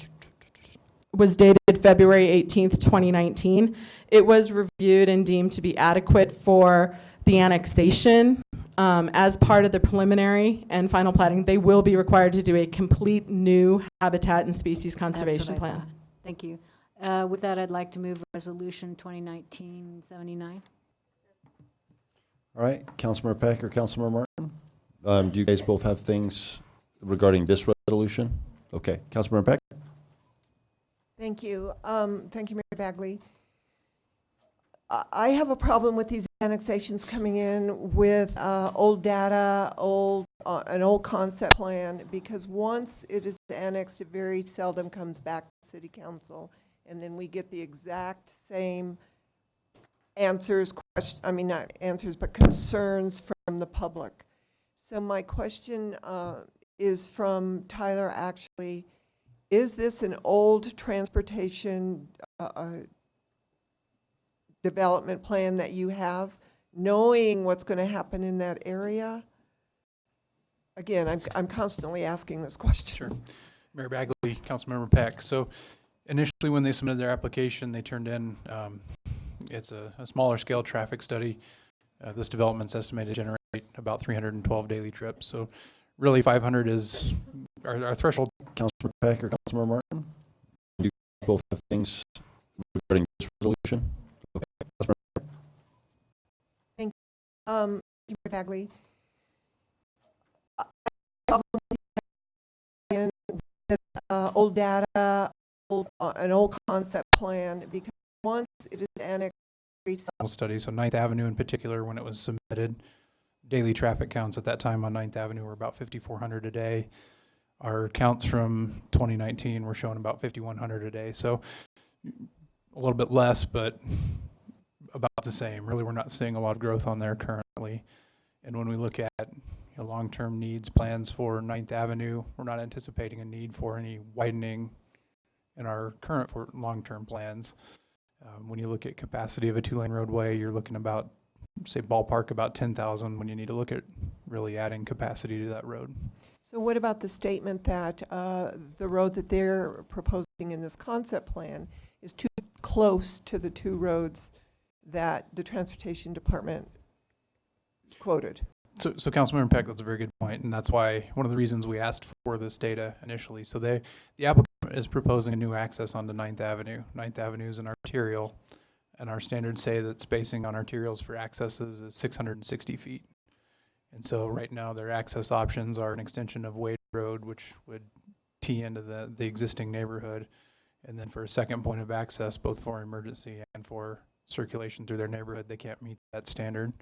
dated February 18th, 2019. It was reviewed and deemed to be adequate for the annexation. As part of the preliminary and final platting, they will be required to do a complete new habitat and species conservation That's what I plan. thought. Thank you. With that, I'd like to move Resolution 2019-79. All right, Councilmember Peck or Councilmember Martin? Do you guys both have things regarding this resolution? Okay, Councilmember Peck? Thank you. Thank you, Mayor Bagley. I have a problem with these annexations coming in with old data, an old concept plan, because once it is annexed, it very seldom comes back to City Council, and then we get the exact same answers, not answers, but concerns from the public. So my question is from Tyler, actually. Is this an old transportation development plan that you have, knowing what's going to happen in that area? Again, I'm constantly asking this question. Sure. Mayor Bagley, Councilmember Peck. So initially when they submitted their application, they turned in, it's a smaller scale traffic study. This development's estimated to generate about 312 daily trips. So really 500 is our threshold. Councilmember Peck or Councilmember Martin? Do you both have things regarding this resolution? Okay. Thank you. Mayor Bagley. Old data, an old concept plan, because once it is annexed, Study. So 9th Avenue in particular, when it was submitted, daily traffic counts at that time on 9th Avenue were about 5,400 a day. Our counts from 2019 were showing about 5,100 a day. So a little bit less, but about the same. Really, we're not seeing a lot of growth on there currently. And when we look at long-term needs plans for 9th Avenue, we're not anticipating a need for any widening in our current long-term plans. When you look at capacity of a 2-lane roadway, you're looking about, say, ballpark about 10,000 when you need to look at really adding capacity to that road. So what about the statement that the road that they're proposing in this concept plan is too close to the two roads that the Transportation Department quoted? So Councilmember Peck, that's a very good point, and that's why one of the reasons we asked for this data initially. So the applicant is proposing a new access onto 9th Avenue. 9th Avenue is an arterial, and our standards say that spacing on arterials for accesses is 660 feet. And so right now their access options are an extension of Wade Road, which would tee into the existing neighborhood. And then for a second point of access, both for emergency and for circulation through their neighborhood, they can't meet that standard.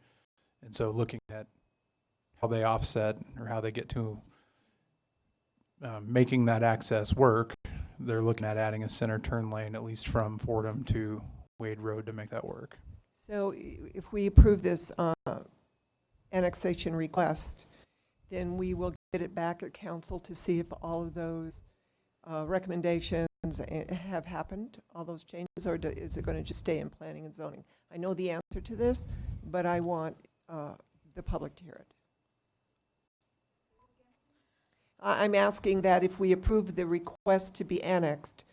And so looking at how they offset or how they get to making that access work, they're looking at adding a center turn lane, at least from Fordham to Wade Road, to make that work. So if we approve this annexation request, then we will get it back at council to see if all of those recommendations have happened, all those changes, or is it going to just stay in planning and zoning? I know the answer to this, but I want the public to hear it. I'm asking that if we approve the request to be annexed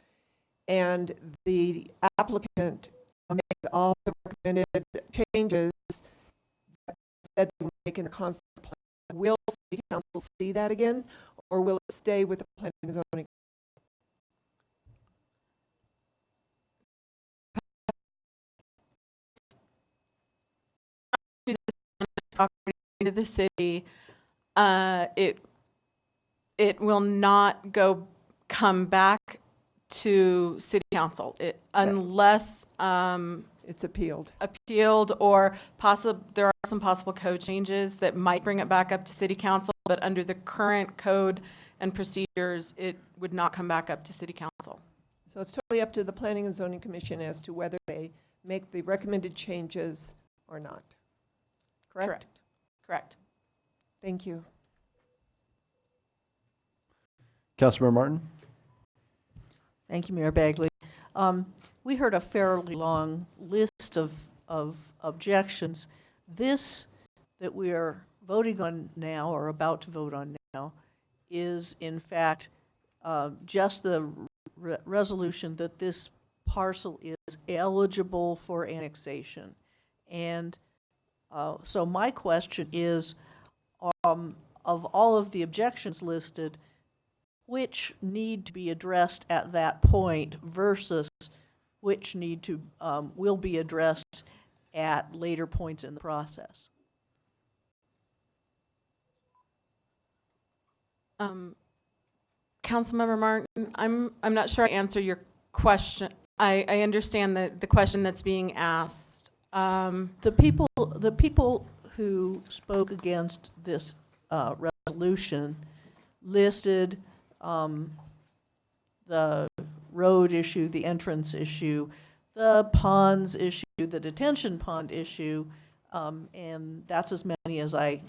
and the applicant makes all the recommended changes that said they were making a concept plan, will City Council see that again, or will it stay with the planning and zoning? To the city, it will not come back to city council, unless it's appealed. Or there are some possible code changes that might bring it back up to city council, but under the current code and procedures, it would not come back up to city council. So it's totally up to the Planning and Zoning Commission as to whether they make the recommended changes or not. Correct? Correct. Thank you. Councilmember Martin? Thank you, Mayor Bagley. We heard a fairly long list of objections. This that we are voting on now, or about to vote on now, is in fact just the resolution that this parcel is eligible for annexation. And so my question is, of all of the objections listed, which need to be addressed at that point versus which need to will be addressed at later points in the process? Councilmember Martin, I'm not sure I answer your question. I understand the question that's being asked. The people who spoke against this resolution listed the road issue, the entrance issue, the ponds issue, the detention pond issue, and that's as many as I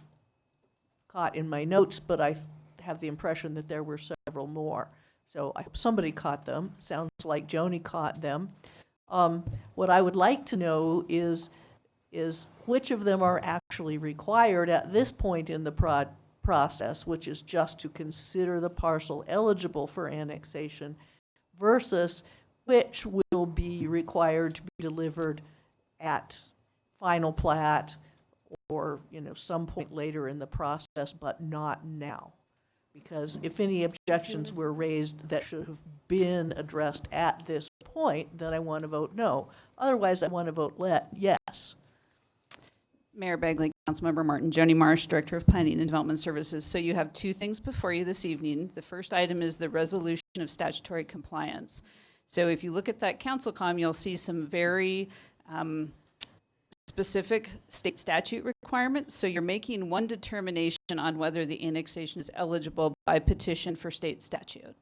caught in my notes, but I have the impression that there were several more. So I hope somebody caught them. Sounds like Joni caught them. What I would like to know is which of them are actually required at this point in the process, which is just to consider the parcel eligible for annexation, versus which will be required to be delivered at final plat or some point later in the process, but not now. Because if any objections were raised that should have been addressed at this point, then I want to vote no. Otherwise, I want to vote yes. Mayor Bagley, Councilmember Martin, Joni Marsh, Director of Planning and Development Services. So you have two things before you this evening. The first item is the resolution of statutory compliance. So if you look at that council comm, you'll see some very specific state statute requirements. So you're making one determination on whether the annexation is eligible by petition for state statute.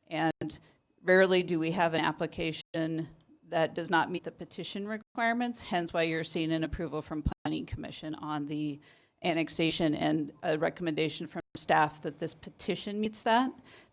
And rarely do we have an application that does not meet the petition requirements, hence why you're seeing an approval from Planning Commission on the annexation and a recommendation from staff that this petition meets that.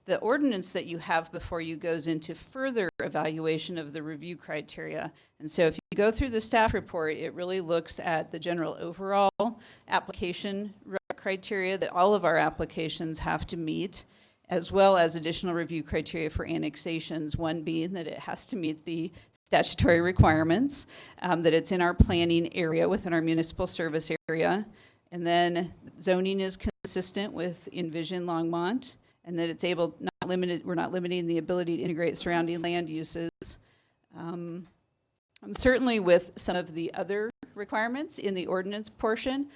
The ordinance that you have before you goes into further evaluation of the review criteria. And so if you go through the staff report, it really looks at the general overall application criteria that all of our applications have to meet, as well as additional review criteria for annexations, one being that it has to meet the statutory requirements, that it's in our planning area within our municipal service area, and then zoning is consistent with Envision Longmont, and that it's we're not limiting the ability to integrate surrounding land uses. Certainly with some of the other requirements in the ordinance portion,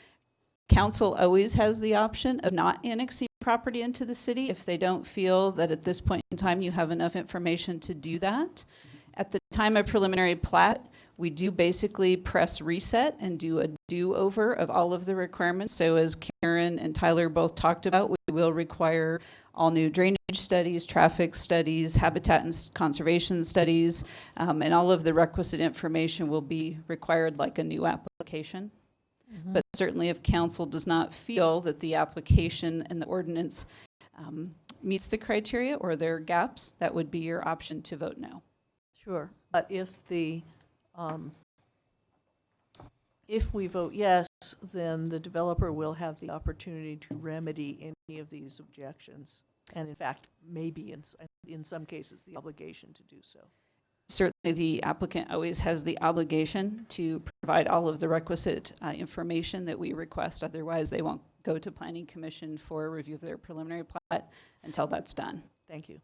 council always has the option of not annexing property into the city if they don't feel that at this point in time you have enough information to do that. At the time of preliminary plat, we do basically press reset and do a do-over of all of the requirements. So as Karen and Tyler both talked about, we will require all new drainage studies, traffic studies, habitat and conservation studies, and all of the requisite information will be required like a new application. Mm-hmm. But certainly if council does not feel that the application and the ordinance meets the criteria or there are gaps, that would be your option to vote no. Sure, but if we vote yes, then the developer will have the opportunity to remedy any of these objections. And in fact, maybe in some cases, the obligation to do so. Certainly the applicant always has the obligation to provide all of the requisite information that we request. Otherwise, they won't go to Planning Commission for a review of their preliminary plat until that's done. Thank you.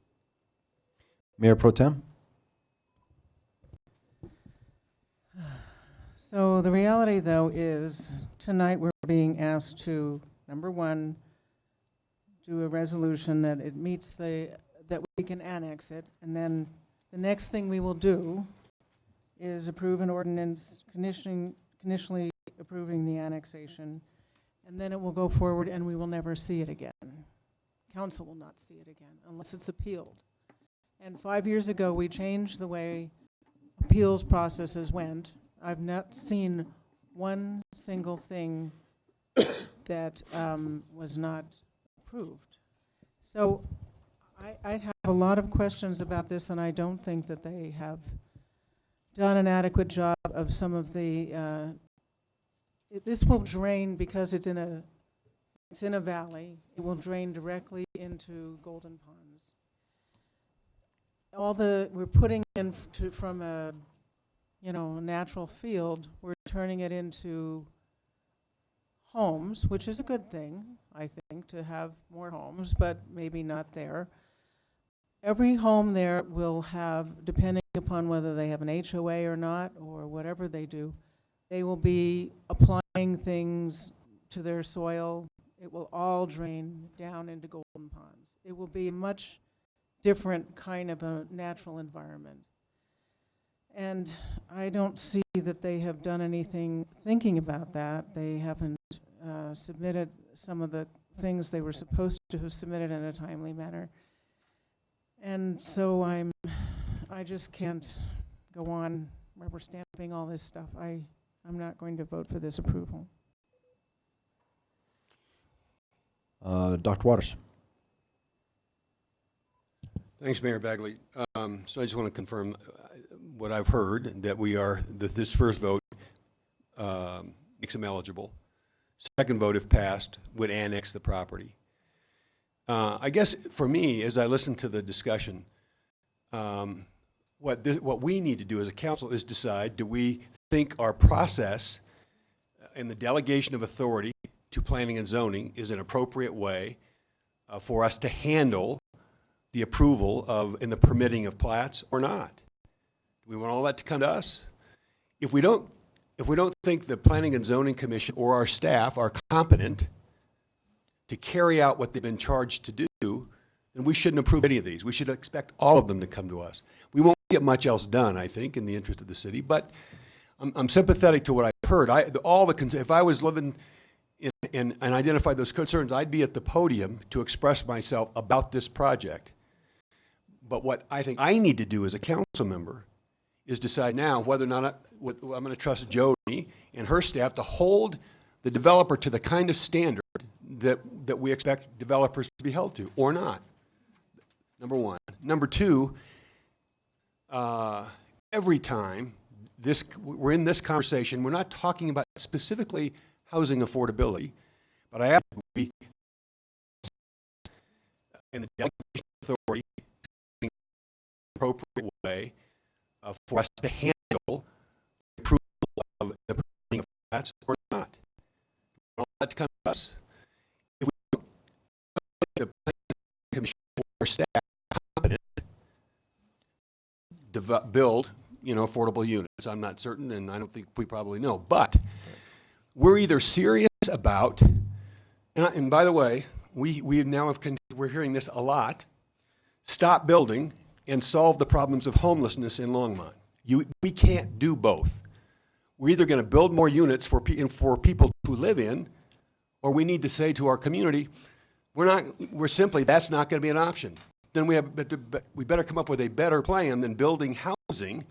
Mayor Pro Tem? So the reality, though, is tonight we're being asked to, number one, do a resolution that it meets the that we can annex it, and then the next thing we will do is approve an ordinance conditionally approving the annexation, and then it will go forward and we will never see it again. Council will not see it again unless it's appealed. And 5 years ago, we changed the way appeals processes went. I've not seen one single thing that was not approved. So I have a lot of questions about this, and I don't think that they have done an adequate job of some of the, this will drain because it's in a valley. It will drain directly into Golden Ponds. We're putting in from a, natural field, we're turning it into homes, which is a good thing, I think, to have more homes, but maybe not there. Every home there will have, depending upon whether they have an HOA or not, or whatever they do, they will be applying things to their soil. It will all drain down into Golden Ponds. It will be a much different kind of a natural environment. And I don't see that they have done anything thinking about that. They haven't submitted some of the things they were supposed to have submitted in a timely manner. And so I just can't go on rubber stamping all this stuff. I'm not going to vote for this approval. Dr. Waters. Thanks, Mayor Bagley. So I just want to confirm what I've heard, that this first vote makes them eligible. Second vote, if passed, would annex the property. I guess for me, as I listen to the discussion, what we need to do as a council is decide, do we think our process in the delegation of authority to planning and zoning is an appropriate way for us to handle the approval of and the permitting of plats or not? Do we want all that to come to us? If we don't think the Planning and Zoning Commission or our staff are competent to carry out what they've been charged to do, then we shouldn't approve any of these. We should expect all of them to come to us. We won't get much else done, I think, in the interest of the city, but I'm sympathetic to what I've heard. If I was living and identified those concerns, I'd be at the podium to express myself about this project. But what I think I need to do as a council member is decide now whether or not I'm going to trust Jody and her staff to hold the developer to the kind of standard that we expect developers to be held to, or not. Number one. Number two, every time we're in this conversation, we're not talking about specifically housing affordability, but I have to be in the delegation authority in an appropriate way for us to handle the approval of the permitting of flats or not. We want that to come to us. If we don't make the planning commission or staff competent to build, affordable units, I'm not certain, and I don't think we probably know, but we're either serious about, and by the way, we're hearing this a lot, stop building and solve the problems of homelessness in Longmont. We can't do both. We're either going to build more units for people who live in, or we need to say to our community, that's not going to be an option. Then we better come up with a better plan than building housing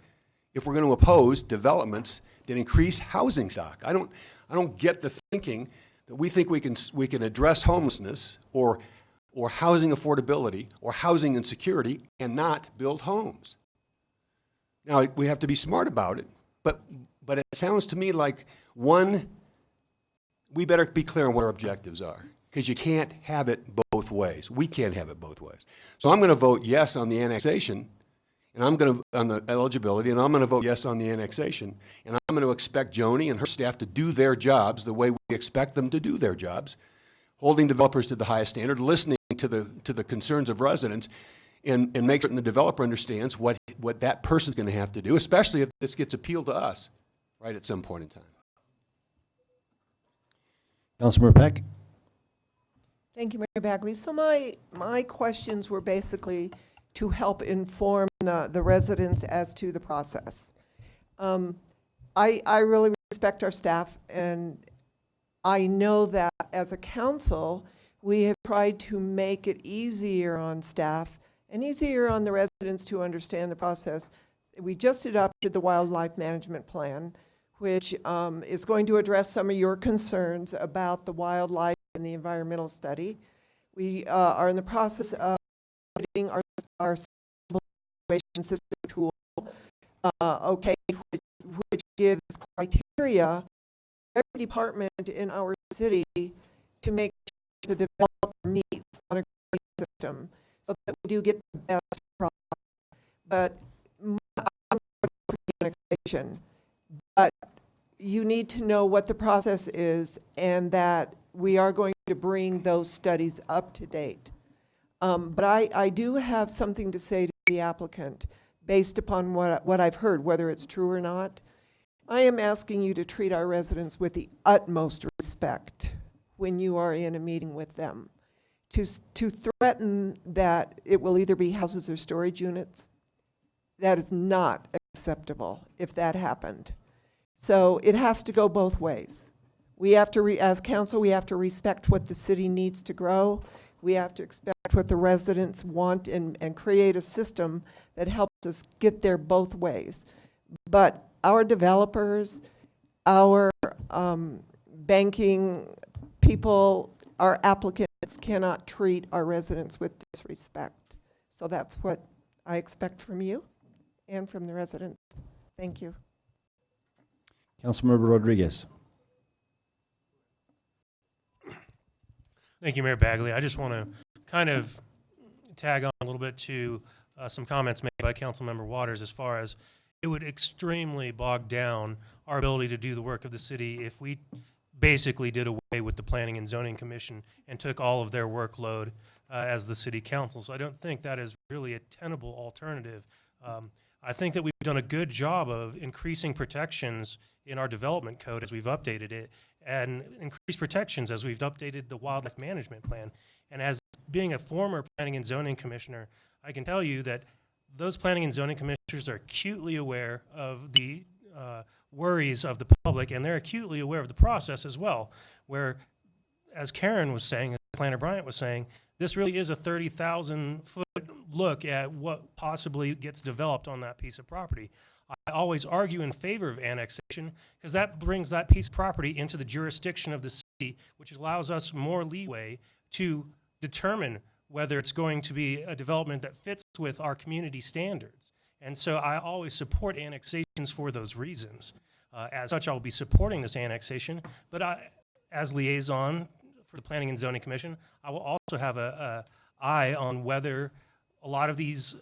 if we're going to oppose developments that increase housing stock. I don't get the thinking that we think we can address homelessness or housing affordability or housing insecurity and not build homes. Now, we have to be smart about it, but it sounds to me like, one, we better be clear on what our objectives are, because you can't have it both ways. We can't have it both ways. So I'm going to vote yes on the annexation, and I'm going to on the eligibility, and I'm going to vote yes on the annexation, and I'm going to expect Joni and her staff to do their jobs the way we expect them to do their jobs, holding developers to the highest standard, listening to the concerns of residents, and make certain the developer understands what that person's going to have to do, especially if this gets appealed to us right at some point in time. Councilmember Peck. Thank you, Mayor Bagley. So my questions were basically to help inform the residents as to the process. I really respect our staff, and I know that as a council, we have tried to make it easier on staff and easier on the residents to understand the process. We just adopted the wildlife management plan, which is going to address some of your concerns about the wildlife and the environmental study. We are in the process of getting our evaluation system tool, which gives criteria for every department in our city to make sure the developer meets on a grading system so that we do get the best product. But I'm for the annexation, but you need to know what the process is and that we are going to bring those studies up to date. But I do have something to say to the applicant based upon what I've heard, whether it's true or not. I am asking you to treat our residents with the utmost respect when you are in a meeting with them. To threaten that it will either be houses or storage units, that is not acceptable if that happened. So it has to go both ways. We have to, as council, we have to respect what the city needs to grow. We have to expect what the residents want and create a system that helps us get there both ways. But our developers, our banking people, our applicants cannot treat our residents with disrespect. So that's what I expect from you and from the residents. Thank you. Councilmember Rodriguez. Thank you, Mayor Bagley. I just want to kind of tag on a little bit to some comments made by Councilmember Waters as far as it would extremely bog down our ability to do the work of the city if we basically did away with the Planning and Zoning Commission and took all of their workload as the city council. So I don't think that is really a tenable alternative. I think that we've done a good job of increasing protections in our development code as we've updated it, and increased protections as we've updated the wildlife management plan. And as being a former planning and zoning commissioner, I can tell you that those planning and zoning commissioners are acutely aware of the worries of the public, and they're acutely aware of the process as well, where, as Karen was saying, as Planner Bryant was saying, this really is a 30,000-foot look at what possibly gets developed on that piece of property. I always argue in favor of annexation because that brings that piece of property into the jurisdiction of the city, which allows us more leeway to determine whether it's going to be a development that fits with our community standards. And so I always support annexations for those reasons. As such, I'll be supporting this annexation, but as liaison for the Planning and Zoning Commission, I will also have an eye on whether a lot of these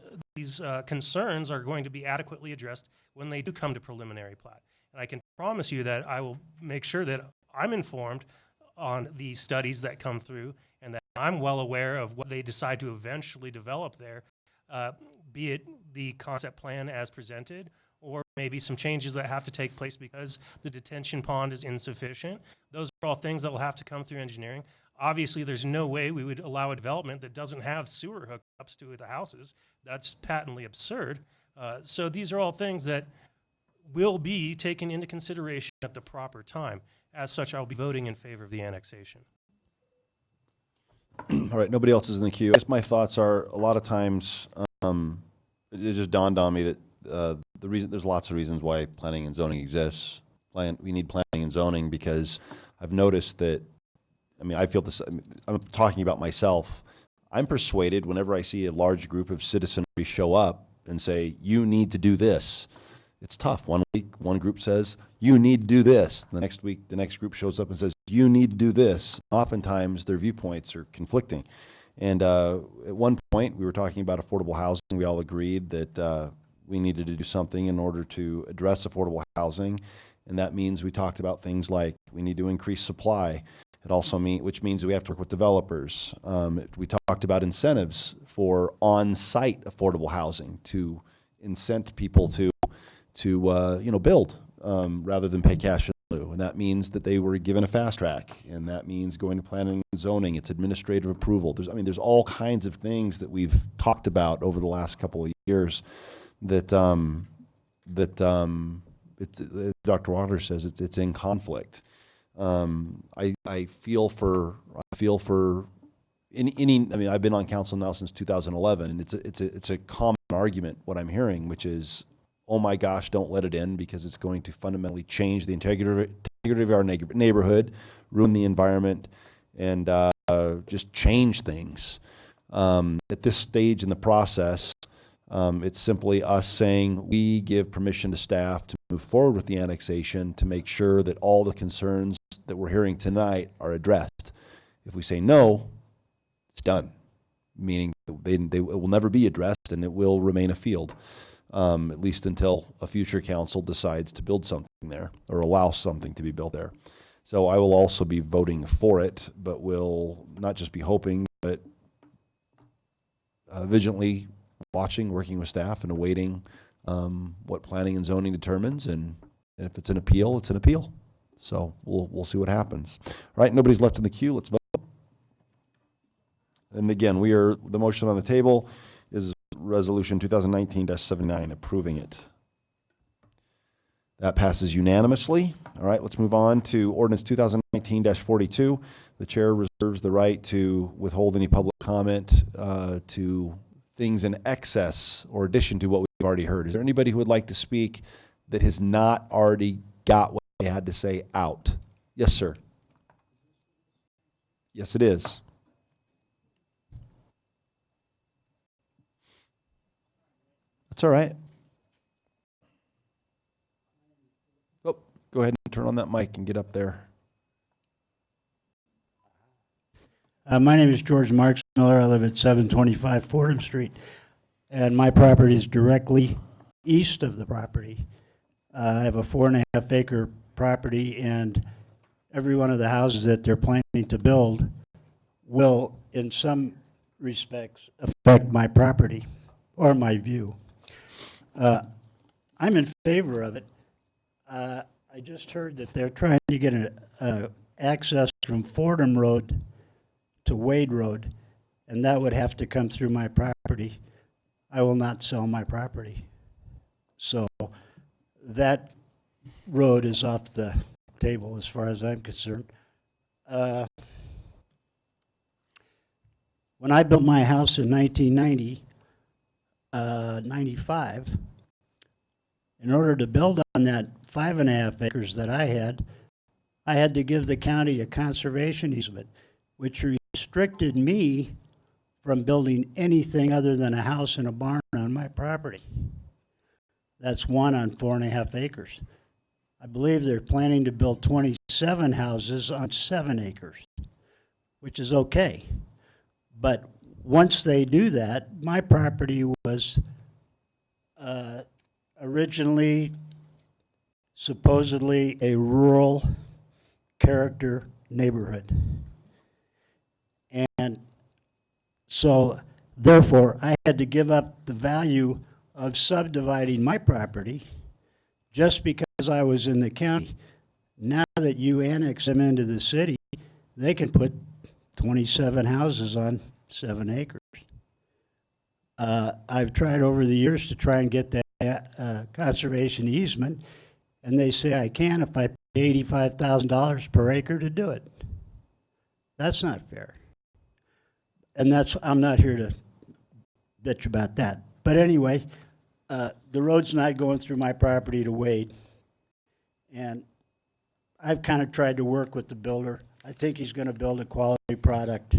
concerns are going to be adequately addressed when they do come to preliminary plat. And I can promise you that I will make sure that I'm informed on the studies that come through and that I'm well aware of what they decide to eventually develop there, be it the concept plan as presented or maybe some changes that have to take place because the detention pond is insufficient. Those are all things that will have to come through engineering. Obviously, there's no way we would allow a development that doesn't have sewer hookups to the houses. That's patently absurd. So these are all things that will be taken into consideration at the proper time. As such, I'll be voting in favor of the annexation. All right, nobody else is in the queue. I guess my thoughts are a lot of times it just dawned on me that there's lots of reasons why planning and zoning exists. We need planning and zoning because I've noticed that, I mean, I feel this, I'm talking about myself. I'm persuaded whenever I see a large group of citizenry show up and say, you need to do this. It's tough. One week, one group says, you need to do this. The next week, the next group shows up and says, you need to do this. Oftentimes, their viewpoints are conflicting. And at one point, we were talking about affordable housing. We all agreed that we needed to do something in order to address affordable housing. And that means we talked about things like we need to increase supply. It also which means we have to work with developers. We talked about incentives for on-site affordable housing to incent people to build rather than pay cash for and that means that they were given a fast track, and that means going to planning and zoning. It's administrative approval. There's all kinds of things that we've talked about over the last couple of years that it's, Dr. Waters says it's in conflict. I feel for any. I mean, I've been on council now since 2011, and it's a common argument what I'm hearing, which is, oh my gosh, don't let it in because it's going to fundamentally change the integrity of our neighborhood, ruin the environment, and just change things. At this stage in the process, it's simply us saying we give permission to staff to move forward with the annexation to make sure that all the concerns that we're hearing tonight are addressed. If we say no, it's done, meaning they will never be addressed and it will remain a field, at least until a future council decides to build something there or allow something to be built there. So I will also be voting for it, but will not just be hoping, but vigilantly watching, working with staff, and awaiting what planning and zoning determines. And if it's an appeal, it's an appeal. So we'll see what happens. All right, nobody's left in the queue. Let's vote. And again, the motion on the table is Resolution 2019-79, approving it. That passes unanimously. All right, let's move on to Ordinance 2019-42. The chair reserves the right to withhold any public comment to things in excess or addition to what we've already heard. Is there anybody who would like to speak that has not already got what they had to say out? Yes, sir. Yes, it is. That's all right. Oh, go ahead and turn on that mic and get up there. My name is George Marks Miller. I live at 725 Fordham Street, and my property is directly east of the property. I have a 4.5 acre property, and every one of the houses that they're planning to build will, in some respects, affect my property or my view. I'm in favor of it. I just heard that they're trying to get access from Fordham Road to Wade Road, and that would have to come through my property. I will not sell my property. So that road is off the table as far as I'm concerned. When I built my house in 1995, in order to build on that 5.5 acres that I had to give the county a conservation easement, which restricted me from building anything other than a house and a barn on my property. That's one on 4.5 acres. I believe they're planning to build 27 houses on 7 acres, which is okay. But once they do that, my property was originally supposedly a rural character neighborhood. And so, therefore, I had to give up the value of subdividing my property just because I was in the county. Now that you annex them into the city, they can put 27 houses on 7 acres. I've tried over the years to try and get that conservation easement, and they say I can if I pay $85,000 per acre to do it. That's not fair. And I'm not here to bitch about that. But anyway, the road's not going through my property to Wade. And I've kind of tried to work with the builder. I think he's going to build a quality product.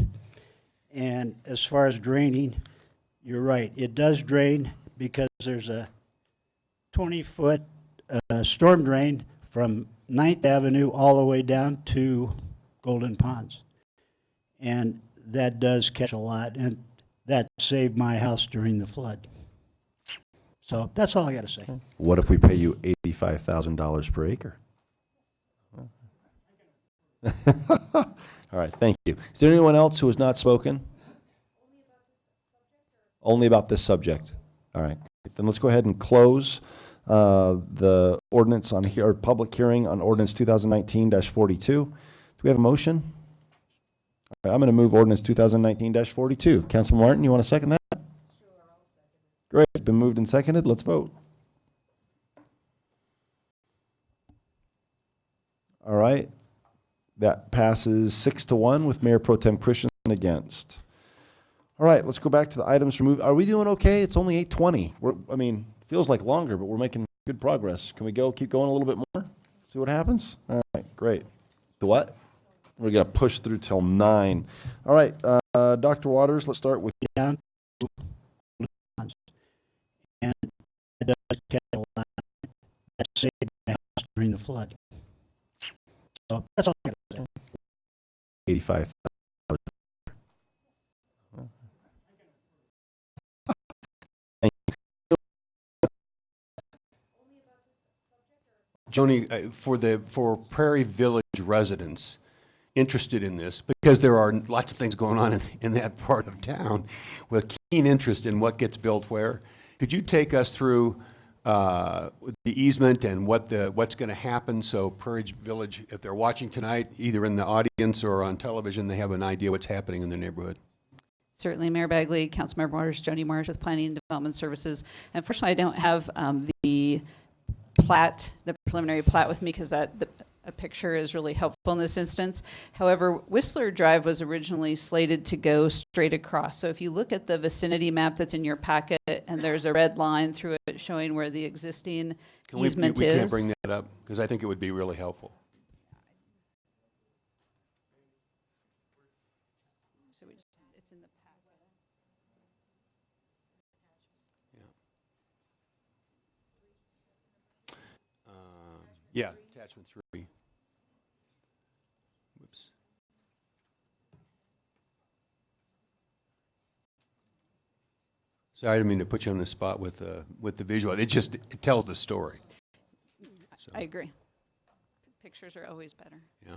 And as far as draining, you're right. It does drain because there's a 20-foot storm drain from 9th Avenue all the way down to Golden Ponds. And that does catch a lot, and that saved my house during the flood. So that's all I got to say. What if we pay you $85,000 per acre? All right, thank you. Is there anyone else who has not spoken? Only about this subject. All right, then let's go ahead and close the ordinance on here, or public hearing on ordinance 2019-42. Do we have a motion? All right, I'm going to move ordinance 2019-42. Councilman Martin, you want to second that? Sure, I'll second it. Great, it's been moved and seconded. Let's vote. All right, that passes 6-1 with Mayor Pro Tem Christensen against. All right, let's go back to the items removed. Are we doing okay? It's only 8:20. I mean, feels like longer, but we're making good progress. Can we keep going a little bit more? See what happens? All right, great. The what? We're going to push through till 9. All right, Dr. Waters, let's start with down and it does catch a lot that saved the house during the flood. So that's all I got to say. 85. Joni, for Prairie Village residents interested in this, because there are lots of things going on in that part of town with keen interest in what gets built where, could you take us through the easement and what's going to happen, so Prairie Village, if they're watching tonight, either in the audience or on television, they have an idea what's happening in their neighborhood? Certainly, Mayor Bagley, Councilmember Waters, Joni Marsh with Planning and Development Services. Unfortunately, I don't have the preliminary plat with me because a picture is really helpful in this instance. However, Whistler Drive was originally slated to go straight across. So if you look at the vicinity map that's in your packet, and there's a red line through it showing where the existing easement we is. can't bring that up because I think it would be really helpful. So it's in the packet. Yeah, attachment 3. Whoops. Sorry, I didn't mean to put you on the spot with the visual. It tells the story. So, I agree. Pictures are always better. yeah.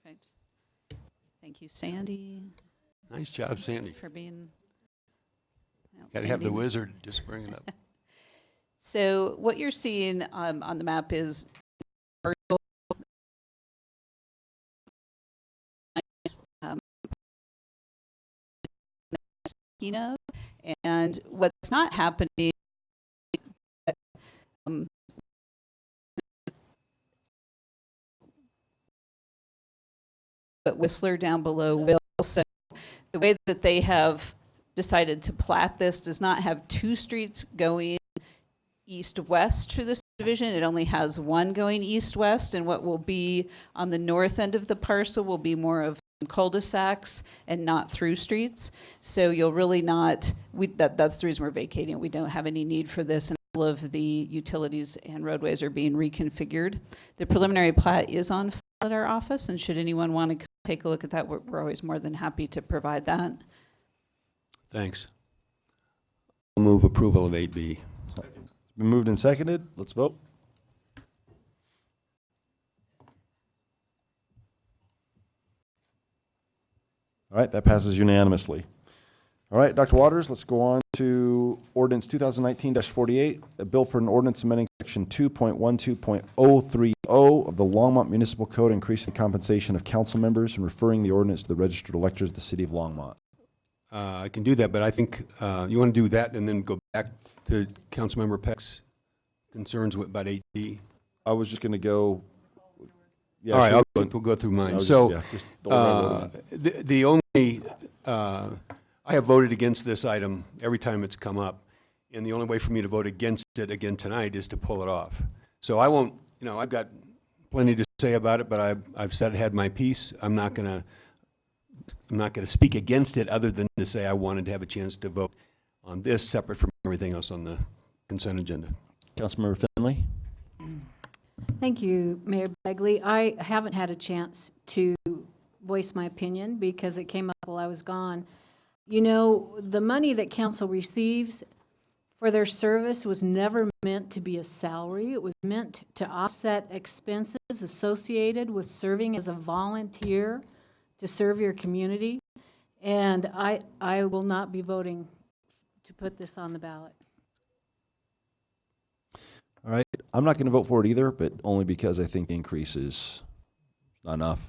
Perfect. Thank you, Sandy. Nice job, Sandy. For being Got to have the outstanding. wizard just bring it up. So what you're seeing on the map is and what's not happening but Whistler down below will. So the way that they have decided to plat this does not have 2 streets going east-west through this division. It only has one going east-west, and what will be on the north end of the parcel will be more of cul-de-sacs and not through streets. So you'll really not, that's the reason we're vacating. We don't have any need for this, and all of the utilities and roadways are being reconfigured. The preliminary plat is on file at our office, and should anyone want to take a look at that, we're always more than happy to provide that. Thanks. I'll move approval of 8B. It's been moved and seconded. Let's vote. All right, that passes unanimously. All right, Dr. Waters, let's go on to ordinance 2019-48, a bill for an ordinance amending section 2.12.030 of the Longmont Municipal Code, increasing the compensation of council members and referring the ordinance to the registered electors of the city of Longmont. I can do that, but I think you want to do that and then go back to Councilmember Peck's concerns about 8D. I was just going to go. Yeah, all right, sure. we'll go through mine. Just So the order the only, I have voted against this item every time it's come up, and the only way for me to vote against it again tonight is to pull it off. So I won't, I've got plenty to say about it, but I've had my piece. I'm not going to speak against it other than to say I wanted to have a chance to vote on this separate from everything else on the consent agenda. Councilmember Finley? Thank you, Mayor Begley. I haven't had a chance to voice my opinion because it came up while I was gone. You know, the money that council receives for their service was never meant to be a salary. It was meant to offset expenses associated with serving as a volunteer to serve your community. And I will not be voting to put this on the ballot. All right. I'm not going to vote for it either, but only because I think the increase is not enough.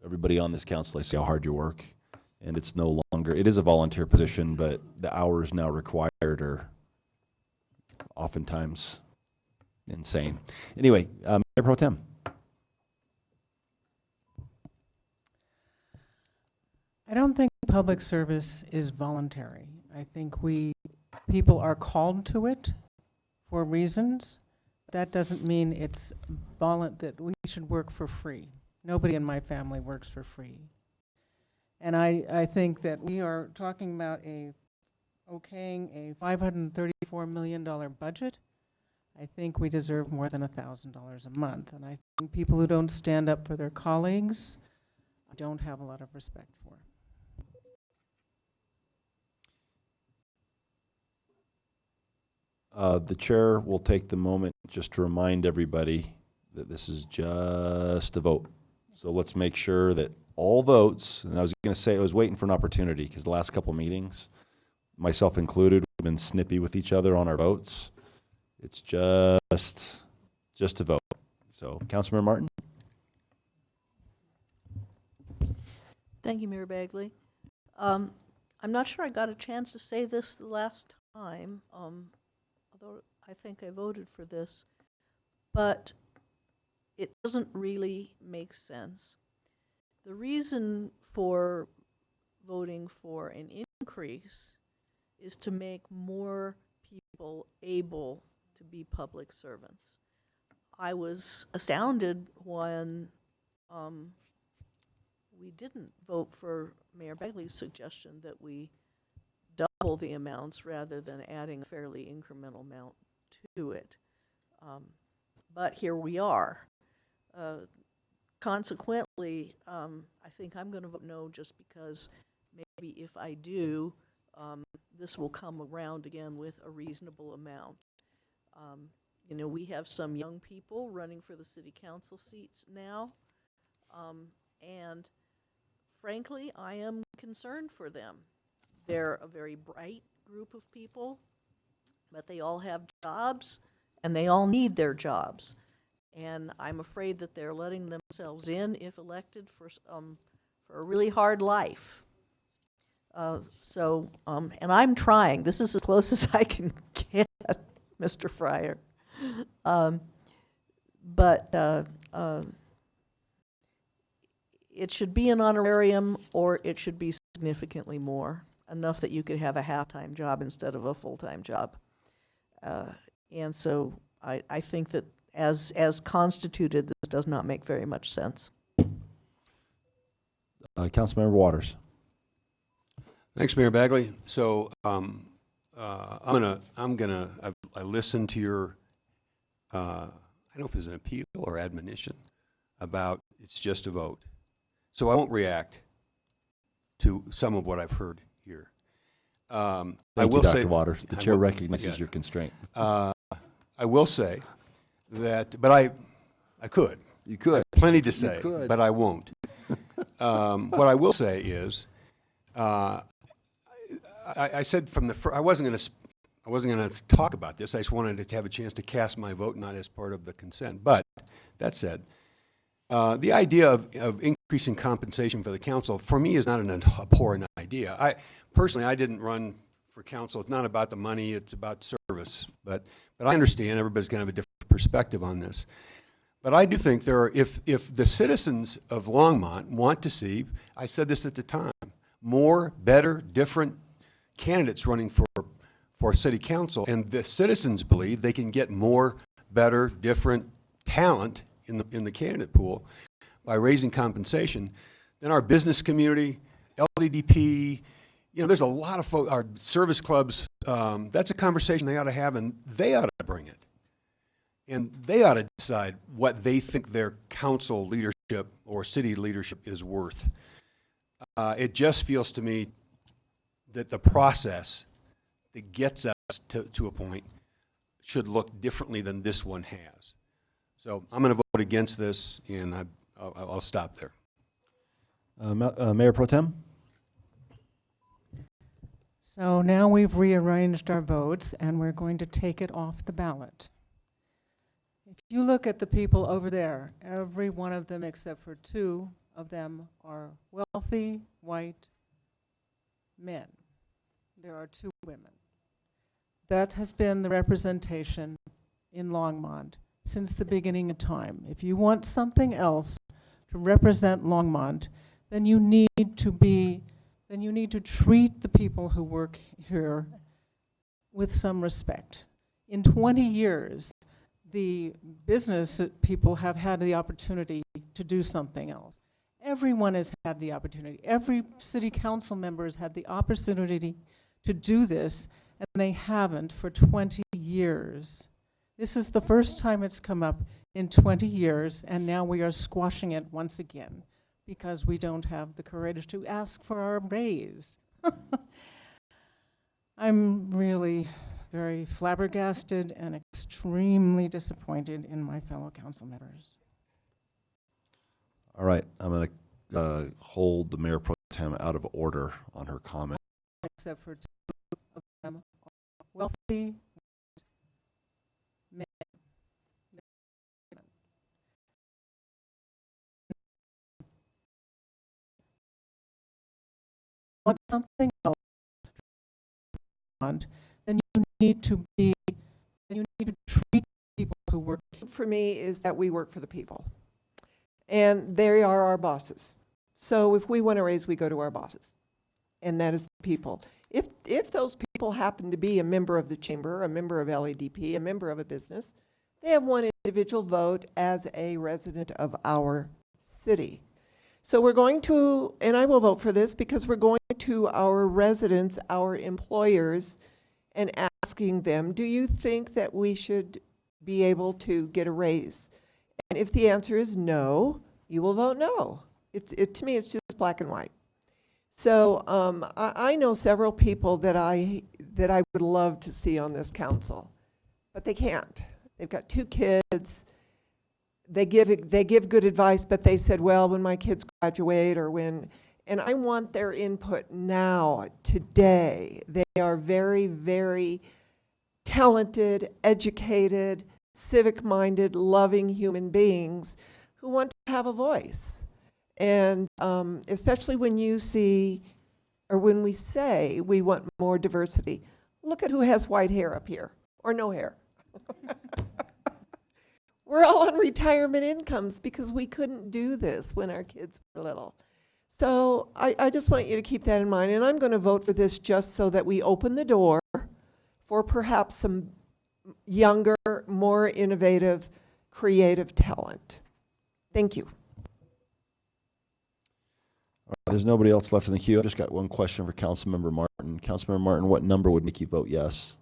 Everybody on this council, I see how hard you work. And it's no longer, it is a volunteer position, but the hours now required are oftentimes insane. Anyway, Mayor Pro Tem. I don't think public service is voluntary. I think people are called to it for reasons. That doesn't mean it's that we should work for free. Nobody in my family works for free. And I think that we are talking about okaying a $534 million budget. I think we deserve more than $1,000 a month. And I think people who don't stand up for their colleagues, I don't have a lot of respect for. The chair will take the moment just to remind everybody that this is just a vote. So let's make sure that all votes, and I was going to say I was waiting for an opportunity because the last couple of meetings, myself included, we've been snippy with each other on our votes. It's just a vote. So, Councilmember Martin. Thank you, Mayor Bagley. I'm not sure I got a chance to say this the last time, although I think I voted for this, but it doesn't really make sense. The reason for voting for an increase is to make more people able to be public servants. I was astounded when we didn't vote for Mayor Bagley's suggestion that we double the amounts rather than adding a fairly incremental amount to it. But here we are. Consequently, I think I'm going to vote no just because maybe if I do, this will come around again with a reasonable amount. You know, we have some young people running for the city council seats now, and frankly, I am concerned for them. They're a very bright group of people, but they all have jobs, and they all need their jobs. And I'm afraid that they're letting themselves in, if elected, for a really hard life. And I'm trying. This is as close as I can get, Mr. Fryer. It should be an honorarium, or it should be significantly more, enough that you could have a half-time job instead of a full-time job. And so I think that as constituted, this does not make very much sense. Councilmember Waters. Thanks, Mayor Bagley. So I listened to your, I don't know if it's an appeal or admonition about it's just a vote. So I won't react to some of what I've heard here. Thank I will you, Dr. say, Waters. The chair recognizes your constraint. I will say that, but I could. You could. I have plenty to say, could. but I won't. What I will say is, I said from the first, I wasn't going to talk about this. I just wanted to have a chance to cast my vote, not as part of the consent. But that said, the idea of increasing compensation for the council, for me, is not an abhorrent idea. I didn't run for council. It's not about the money. It's about service. But I understand everybody's going to have a different perspective on this. But I do think if the citizens of Longmont want to see, I said this at the time, more, better, different candidates running for city council, and the citizens believe they can get more, better, different talent in the candidate pool by raising compensation, then our business community, LDDP, there's a lot of folks, our service clubs, that's a conversation they ought to have, and they ought to bring it. And they ought to decide what they think their council leadership or city leadership is worth. It just feels to me that the process that gets us to a point should look differently than this one has. So I'm going to vote against this, and I'll stop there. Mayor Pro Tem? So now we've rearranged our votes, and we're going to take it off the ballot. If you look at the people over there, every one of them except for two of them are wealthy white men. There are two women. That has been the representation in Longmont since the beginning of time. If you want something else to represent Longmont, then you need to treat the people who work here with some respect. In 20 years, the business people have had the opportunity to do something else. Everyone has had the opportunity. Every city council member has had the opportunity to do this, and they haven't for 20 years. This is the first time it's come up in 20 years, and now we are squashing it once again because we don't have the courage to ask for our raise. I'm really very flabbergasted and extremely disappointed in my fellow council members. All right, I'm going to hold the Mayor Pro Tem out of order on her comment. Except for two of them are wealthy men. Want something else, then you need to treat people who work. For me is that we work for the people. And they are our bosses. So if we want a raise, we go to our bosses. And that is the people. If those people happen to be a member of the chamber, a member of LADP, a member of a business, they have one individual vote as a resident of our city. So we're going to, and I will vote for this because we're going to our residents, our employers, and asking them, do you think that we should be able to get a raise? And if the answer is no, you will vote no. To me, it's just black and white. So I know several people that I would love to see on this council, but they can't. They've got two kids. They give good advice, but they said, well, when my kids graduate or when, and I want their input now, today. They are very, very talented, educated, civic-minded, loving human beings who want to have a voice. And especially when you see, or when we say we want more diversity, look at who has white hair up here, or no hair. We're all on retirement incomes because we couldn't do this when our kids were little. So I just want you to keep that in mind, and I'm going to vote for this just so that we open the door for perhaps some younger, more innovative, creative talent. Thank you. There's nobody else left in the queue. I just got one question for Councilmember Martin. Councilmember Martin, what number would make you vote yes?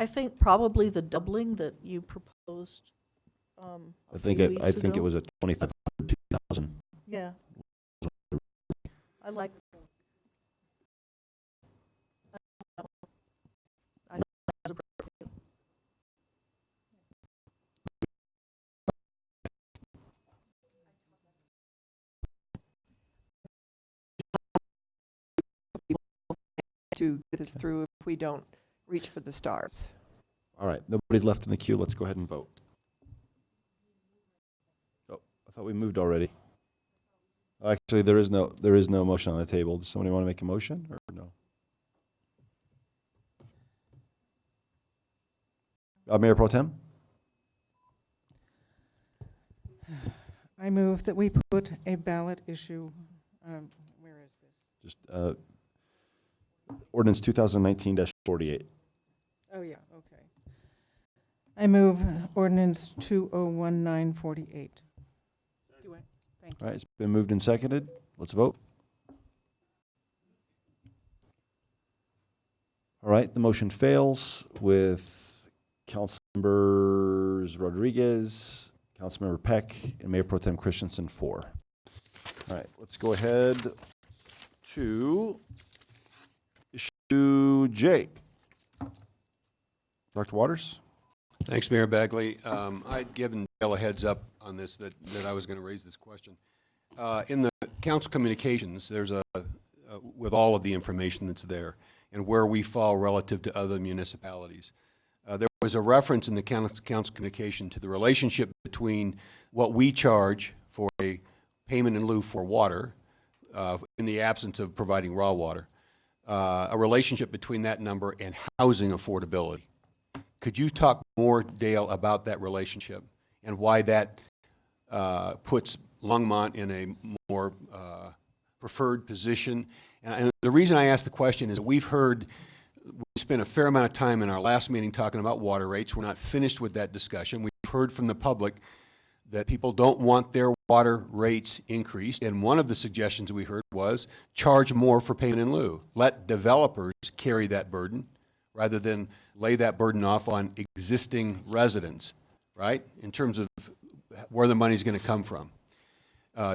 I think probably the doubling that you proposed. I think it was a 2,500, 2,000. Yeah. I like. To get us through if we don't reach for the stars. All right, nobody's left in the queue. Let's go ahead and vote. Oh, I thought we moved already. Actually, there is no motion on the table. Does somebody want to make a motion or no? Mayor Pro Tem? I move that we put a ballot issue, where is this? Just ordinance 2019-48. Oh, yeah, okay. I move ordinance 201948. Do I? Thank you. All right, it's been moved and seconded. Let's vote. All right, the motion fails with Councilmembers Rodriguez, Councilmember Peck, and Mayor Pro Tem Christensen for. All right, let's go ahead to issue J. Dr. Waters? Thanks, Mayor Bagley. I'd given Dale a heads up on this that I was going to raise this question. In the council communications, there's with all of the information that's there and where we fall relative to other municipalities. There was a reference in the council communication to the relationship between what we charge for a payment in lieu for water in the absence of providing raw water, a relationship between that number and housing affordability. Could you talk more, Dale, about that relationship and why that puts Longmont in a more preferred position? And the reason I ask the question is we spent a fair amount of time in our last meeting talking about water rates. We're not finished with that discussion. We've heard from the public that people don't want their water rates increased. And one of the suggestions we heard was charge more for payment in lieu. Let developers carry that burden rather than lay that burden off on existing residents, right? In terms of where the money's going to come from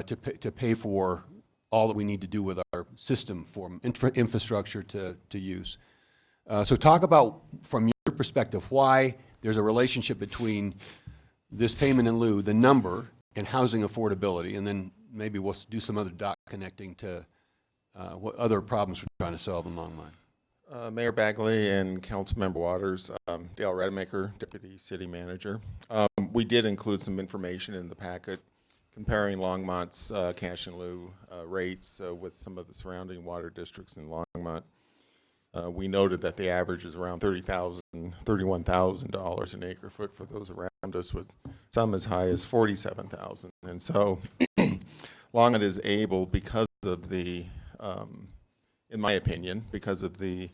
to pay for all that we need to do with our system for infrastructure to use. So talk about, from your perspective, why there's a relationship between this payment in lieu, the number, and housing affordability, and then maybe we'll do some other dot connecting to what other problems we're trying to solve in Longmont. Mayor Bagley and Councilmember Waters, Dale Rademacher, Deputy City Manager. We did include some information in the packet comparing Longmont's cash in lieu rates with some of the surrounding water districts in Longmont. We noted that the average is around $31,000 an acre foot for those around us, with some as high as $47,000. And so Longmont is able, because of the, in my opinion, because of the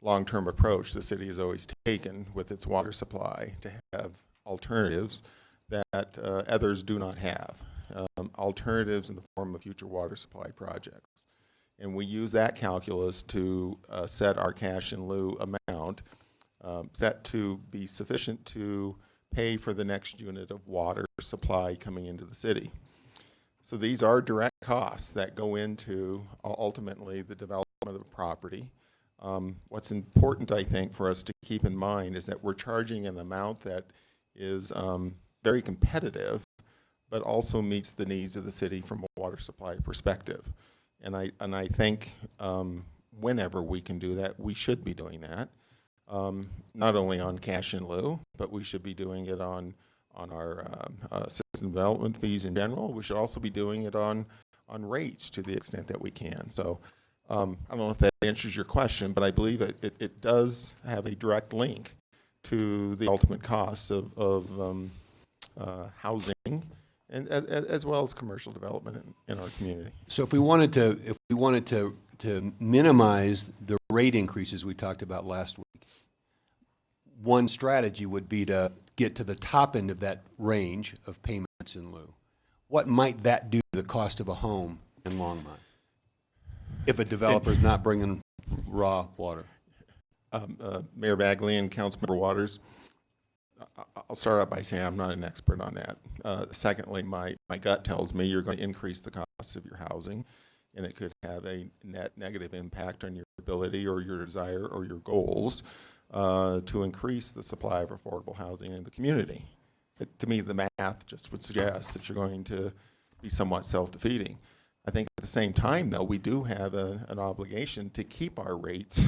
long-term approach the city has always taken with its water supply, to have alternatives that others do not have. Alternatives in the form of future water supply projects. And we use that calculus to set our cash in lieu amount, set to be sufficient to pay for the next unit of water supply coming into the city. So these are direct costs that go into ultimately the development of property. What's important, I think, for us to keep in mind is that we're charging an amount that is very competitive, but also meets the needs of the city from a water supply perspective. And I think whenever we can do that, we should be doing that. Not only on cash in lieu, but we should be doing it on our system development fees in general. We should also be doing it on rates to the extent that we can. So I don't know if that answers your question, but I believe it does have a direct link to the ultimate cost of housing, and as well as commercial development in our community. So if we wanted to minimize the rate increases we talked about last week, one strategy would be to get to the top end of that range of payments in lieu. What might that do to the cost of a home in Longmont if a developer is not bringing raw water? Mayor Bagley and Councilmember Waters, I'll start out by saying I'm not an expert on that. Secondly, my gut tells me you're going to increase the cost of your housing, and it could have a net negative impact on your ability or your desire or your goals to increase the supply of affordable housing in the community. To me, the math just would suggest that you're going to be somewhat self-defeating. I think at the same time, though, we do have an obligation to keep our rates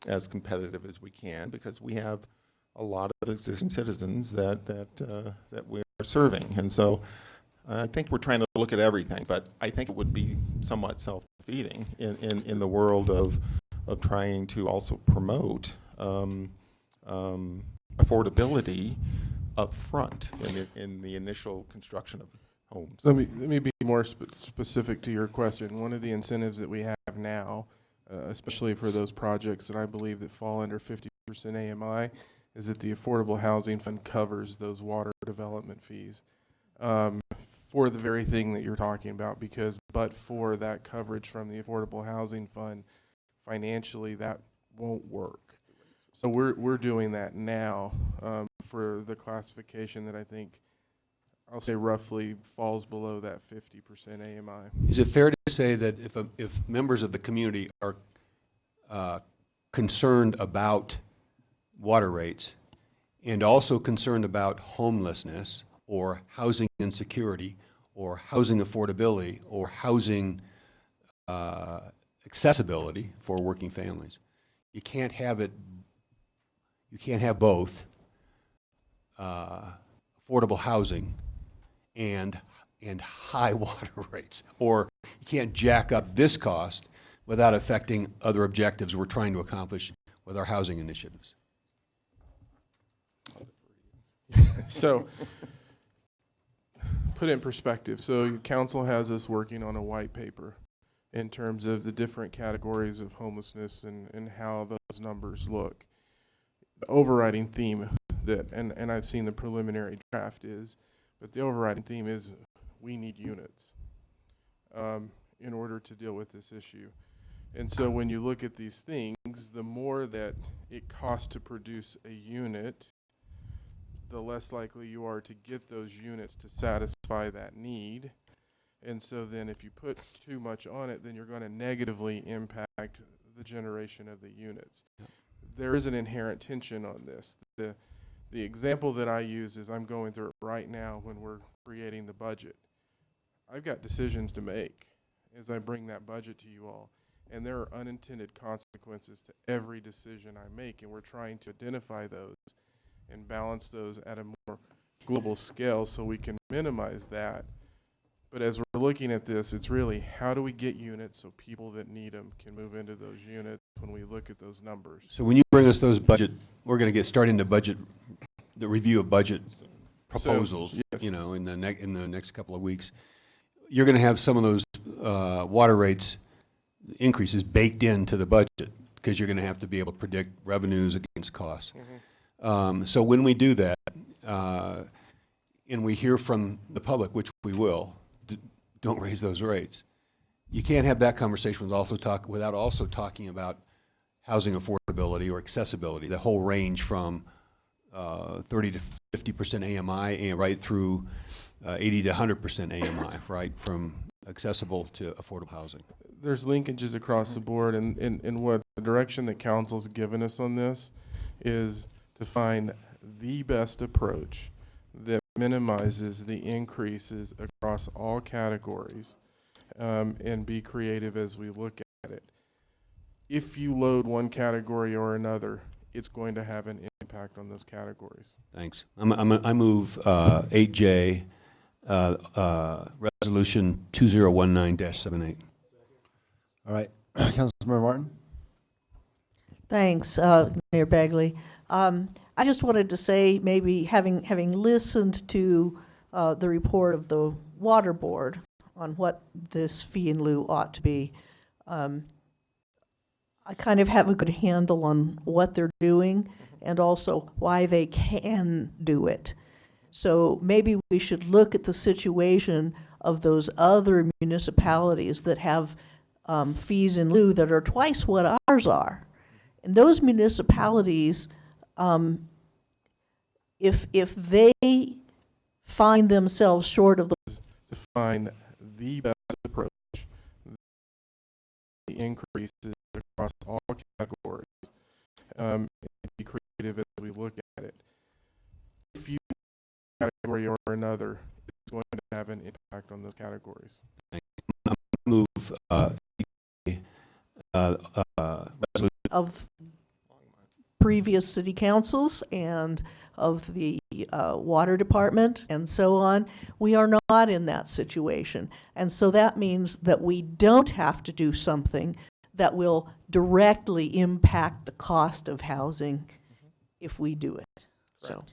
as competitive as we can, because we have a lot of existing citizens that we are serving. And so I think we're trying to look at everything, but I think it would be somewhat self-defeating in the world of trying to also promote affordability up front in the initial construction of homes. Let me be more specific to your question. One of the incentives that we have now, especially for those projects that I believe that fall under 50% AMI, is that the Affordable Housing Fund covers those water development fees for the very thing that you're talking about, because but for that coverage from the Affordable Housing Fund, financially that won't work. So we're doing that now for the classification that I think I'll say roughly falls below that 50% AMI. Is it fair to say that if members of the community are concerned about water rates and also concerned about homelessness or housing insecurity or housing affordability or housing accessibility for working families, you can't have both affordable housing and high water rates, or you can't jack up this cost without affecting other objectives we're trying to accomplish with our housing initiatives. So, put in perspective, so council has us working on a white paper in terms of the different categories of homelessness and how those numbers look. The overriding theme that, and I've seen the preliminary draft is, but the overriding theme is we need units in order to deal with this issue. And so when you look at these things, the more that it costs to produce a unit, the less likely you are to get those units to satisfy that need. And so then if you put too much on it, then you're going to negatively impact the generation of the units. Yep. There is an inherent tension on this. The example that I use is I'm going through it right now when we're creating the budget. I've got decisions to make as I bring that budget to you all. And there are unintended consequences to every decision I make, and we're trying to identify those and balance those at a more global scale so we can minimize that. But as we're looking at this, it's really how do we get units so people that need them can move into those units when we look at those numbers. So when you bring us those budget, we're going to get started into the review of budget proposals, so, yes. You know, in the next couple of weeks. You're going to have some of those water rates increases baked into the budget because you're going to have to be able to predict revenues against costs. Mm-hmm. So when we do that, and we hear from the public, which we will, don't raise those rates. You can't have that conversation without also talking about housing affordability or accessibility, the whole range from 30 to 50% AMI and right through 80 to 100% AMI, right, from accessible to affordable housing. There's linkages across the board, and what the direction that council's given us on this is to find the best approach that minimizes the increases across all categories and be creative as we look at it. If you load one category or another, it's going to have an impact on those categories. Thanks. I move 8J, Resolution 2019-78. All right. Councilmember Martin? Thanks, Mayor Bagley. I just wanted to say, maybe having listened to the report of the Water Board on what this fee in lieu ought to be, I kind of have a good handle on what they're doing and also why they can do it. So maybe we should look at the situation of those other municipalities that have fees in lieu that are twice what ours are. And those municipalities, if they find themselves short of to find the best approach, the increases across all categories, and be creative as we look at it. If you category or another, it's going to have an impact on those categories. Move of previous city councils and of the water department and so on. We are not in that situation. And so that means that we don't have to do something that will directly impact the cost of housing if we do it. So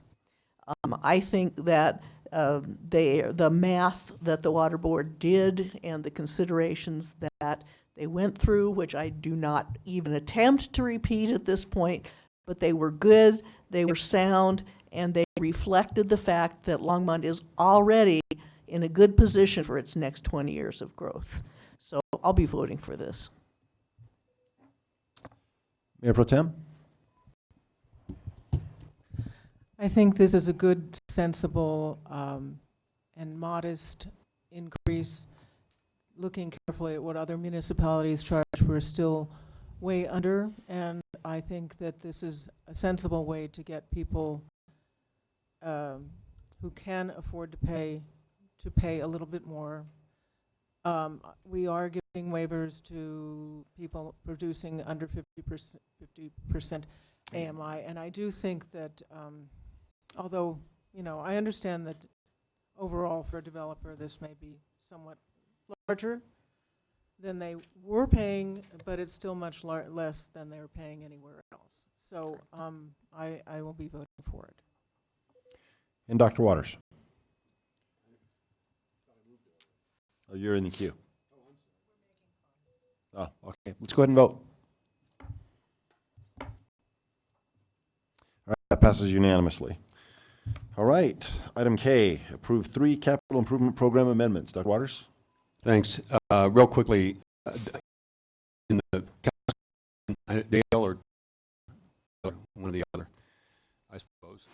I think that the math that the Water Board did and the considerations that they went through, which I do not even attempt to repeat at this point, but they were good, they were sound, and they reflected the fact that Longmont is already in a good position for its next 20 years of growth. So I'll be voting for this. Mayor Pro Tem? I think this is a good, sensible, and modest increase. Looking carefully at what other municipalities charge, we're still way under, and I think that this is a sensible way to get people who can afford to pay a little bit more. We are giving waivers to people producing under 50% AMI, and I do think that, although, I understand that overall for a developer, this may be somewhat larger than they were paying, but it's still much less than they're paying anywhere else. So I will be voting for it. And Dr. Waters? Oh, you're in the queue. Oh, okay. Let's go ahead and vote. All right, that passes unanimously. All right, item K, approve 3 capital improvement program amendments. Dr. Waters? Thanks. Real quickly, in the Dale or one or the other, I suppose.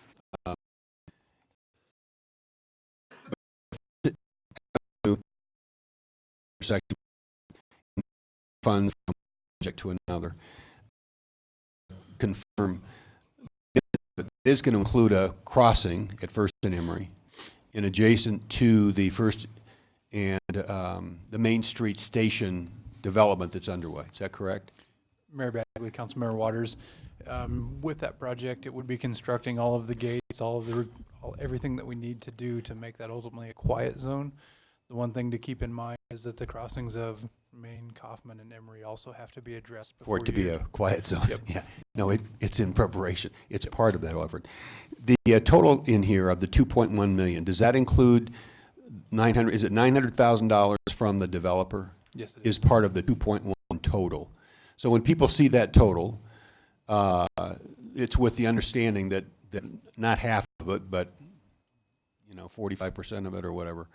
Funds from one project to another. Confirm it is going to include a crossing at First and Emory, and adjacent to the First and the Main Street Station development that's underway. Is that correct? Mayor Bagley, Councilmember Waters, with that project, it would be constructing all of the gates, everything that we need to do to make that ultimately a quiet zone. The one thing to keep in mind is that the crossings of Main, Kaufman, and Emory also have to be addressed For it to be a quiet zone. Yep. Yeah. No, it's in preparation. It's part of that effort. The total in here of the 2.1 million, does that include is it $900,000 from the developer? Yes, it is part of the 2.1 total. So when people see that total, it's with the understanding that not half of it, but 45% of it or whatever,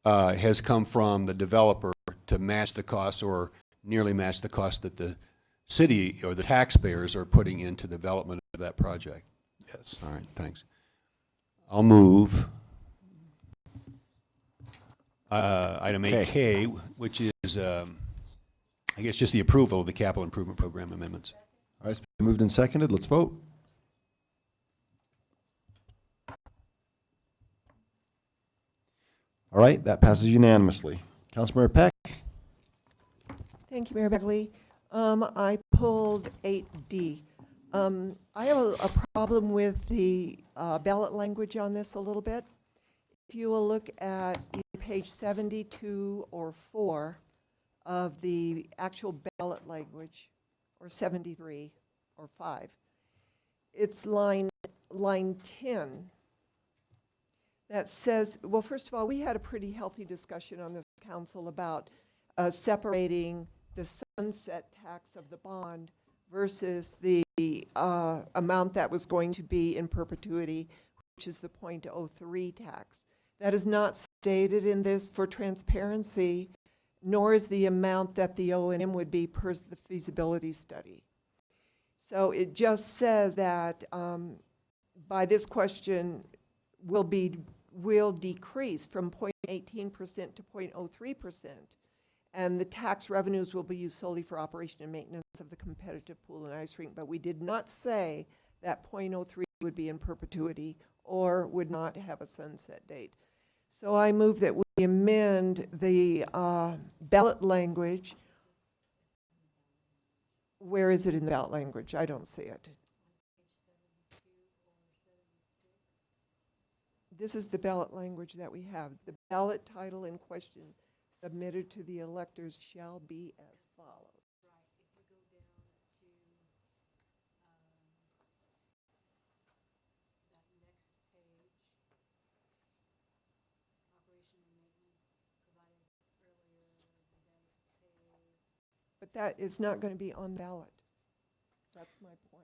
has come from the developer to match the cost or nearly match the cost that the city or the taxpayers are putting into the development of that project. Yes. All right, thanks. I'll move item 8K, which is, I guess, just the approval of the capital improvement program amendments. All right, it's been moved and seconded. Let's vote. All right, that passes unanimously. Councilmember Peck? Thank you, Mayor Bagley. I pulled 8D. I have a problem with the ballot language on this a little bit. If you will look at either page 72 or 4 of the actual ballot language, or 73 or 5, it's line 10 that says, well, first of all, we had a pretty healthy discussion on this council about separating the sunset tax of the bond versus the amount that was going to be in perpetuity, which is the .03 tax. That is not stated in this for transparency, nor is the amount that the O&M would be per the feasibility study. So it just says that by this question will decrease from 0.18% to 0.03%, and the tax revenues will be used solely for operation and maintenance of the competitive pool and ice rink. But we did not say that 0.03 would be in perpetuity or would not have a sunset date. So I move that we amend the ballot language. Where is it in the ballot language? I don't see it. This is the ballot language that we have. The ballot title in question submitted to the electors shall be as follows. But that is not going to be on ballot. That's my point.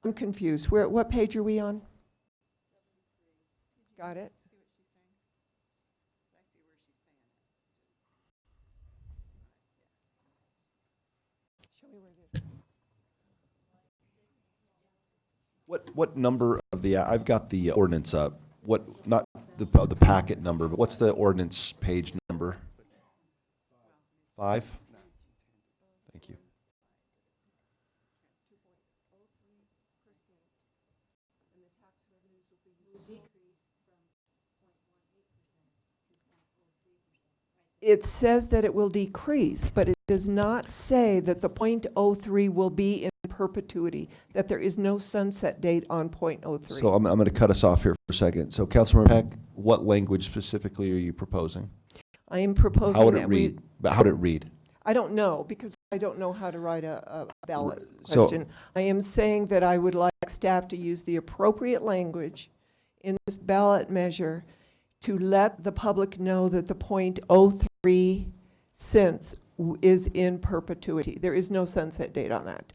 I'm confused. What page are we on? Got it? What number of the, I've got the ordinance up. What, not the packet number, but what's the ordinance page number? 5? Thank you. It says that it will decrease, but it does not say that the .03 will be in perpetuity, that there is no sunset date on .03. So I'm going to cut us off here for a second. So Councilmember Peck, what language specifically are you proposing? I am proposing How would it that read? But how would it read? I don't know, because I don't know how to write a ballot So- question. I am saying that I would like staff to use the appropriate language in this ballot measure to let the public know that the .03 cents is in perpetuity. There is no sunset date on that.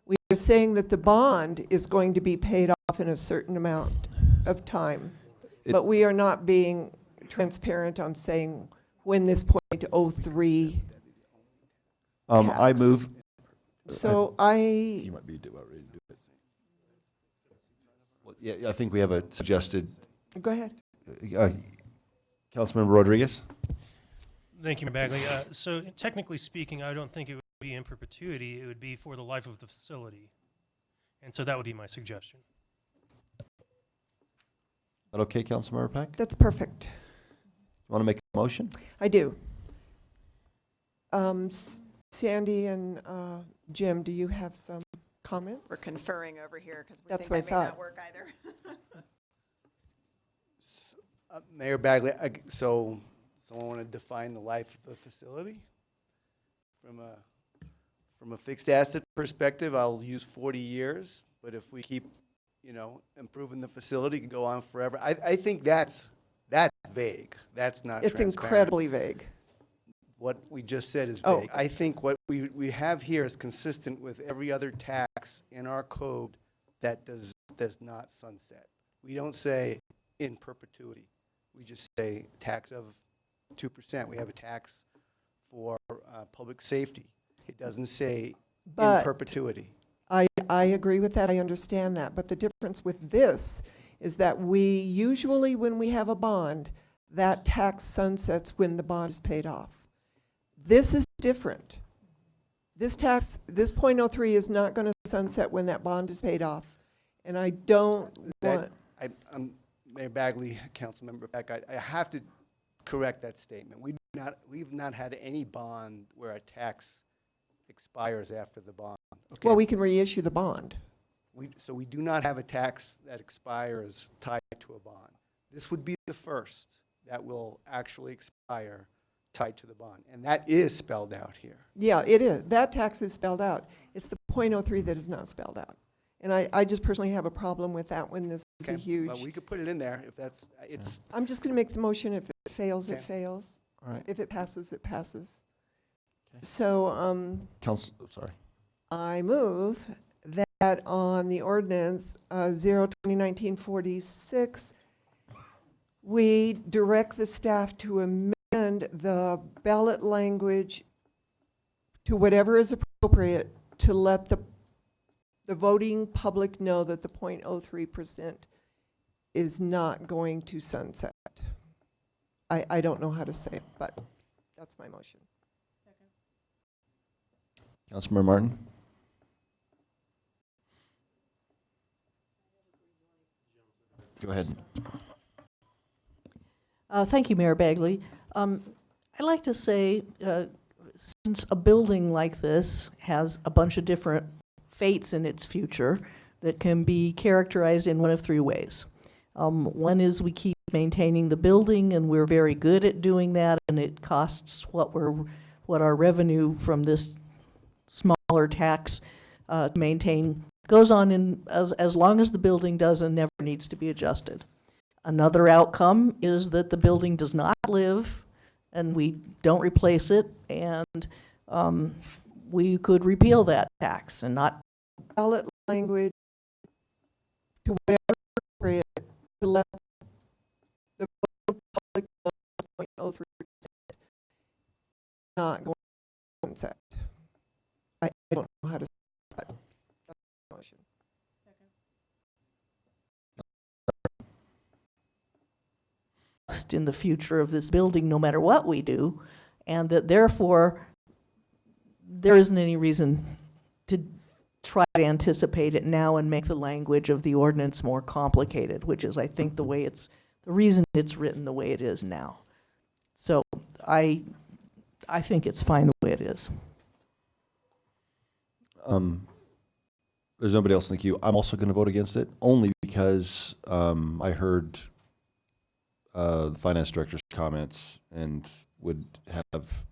We are saying that the bond is going to be paid off in a certain amount of time, but we are not being transparent on saying when this .03 I tax. move. So You might be about ready to do it. Well, yeah, I think we have a suggested. Go ahead. Councilmember Rodriguez? Thank you, Mayor Bagley. So technically speaking, I don't think it would be in perpetuity. It would be for the life of the facility. And so that would be my suggestion. Is that okay, Councilmember Peck? That's perfect. You want to make a motion? I do. Sandy and Jim, do you have some comments? We're conferring over here because we That's think what that I may thought. not work either. Mayor Bagley, so someone want to define the life of the facility? From a fixed asset perspective, I'll use 40 years, but if we keep, improving the facility, it can go on forever. I think that's vague. That's not It's transparent. incredibly vague. What we just said is Oh. vague. I think what we have here is consistent with every other tax in our code that does not sunset. We don't say in perpetuity. We just say tax of 2%. We have a tax for public safety. It doesn't say in But perpetuity. I agree with that. I understand that. But the difference with this is that we usually, when we have a bond, that tax sunsets when the bond is paid off. This is different. This .03 is not going to sunset when that bond is paid off. And I don't want. Mayor Bagley, Councilmember Peck, I have to correct that statement. We've not had any bond where a tax expires after the bond. Okay? Well, we can reissue the bond. So we do not have a tax that expires tied to a bond. This would be the first that will actually expire tied to the bond. And that is spelled out here. Yeah, it is. That tax is spelled out. It's the .03 that is not spelled out. And I just personally have a problem with that one. This is a huge. But we could put it in there if that's, it's. I'm just going to make the motion. If it fails, it Okay. fails. All right. If it passes, it passes. So Sorry. I move that on the ordinance 0/2019-46, we direct the staff to amend the ballot language to whatever is appropriate to let the voting public know that the .03% is not going to sunset. I don't know how to say it, but that's my motion. Councilmember Martin? Go ahead. Thank you, Mayor Bagley. I'd like to say, since a building like this has a bunch of different fates in its future that can be characterized in one of three ways. One is we keep maintaining the building, and we're very good at doing that, and it costs what our revenue from this smaller tax to maintain goes on as long as the building does and never needs to be adjusted. Another outcome is that the building does not live and we don't replace it, and we could repeal that tax and not. Ballot language to whatever appropriate to let the public know 0.03% not going to sunset. I don't know how to. That's the motion. In the future of this building, no matter what we do, and that therefore there isn't any reason to try to anticipate it now and make the language of the ordinance more complicated, which is, I think, the reason it's written the way it is now. So I think it's fine the way it is. There's nobody else in the queue. I'm also going to vote against it, only because I heard the finance director's comments and would have,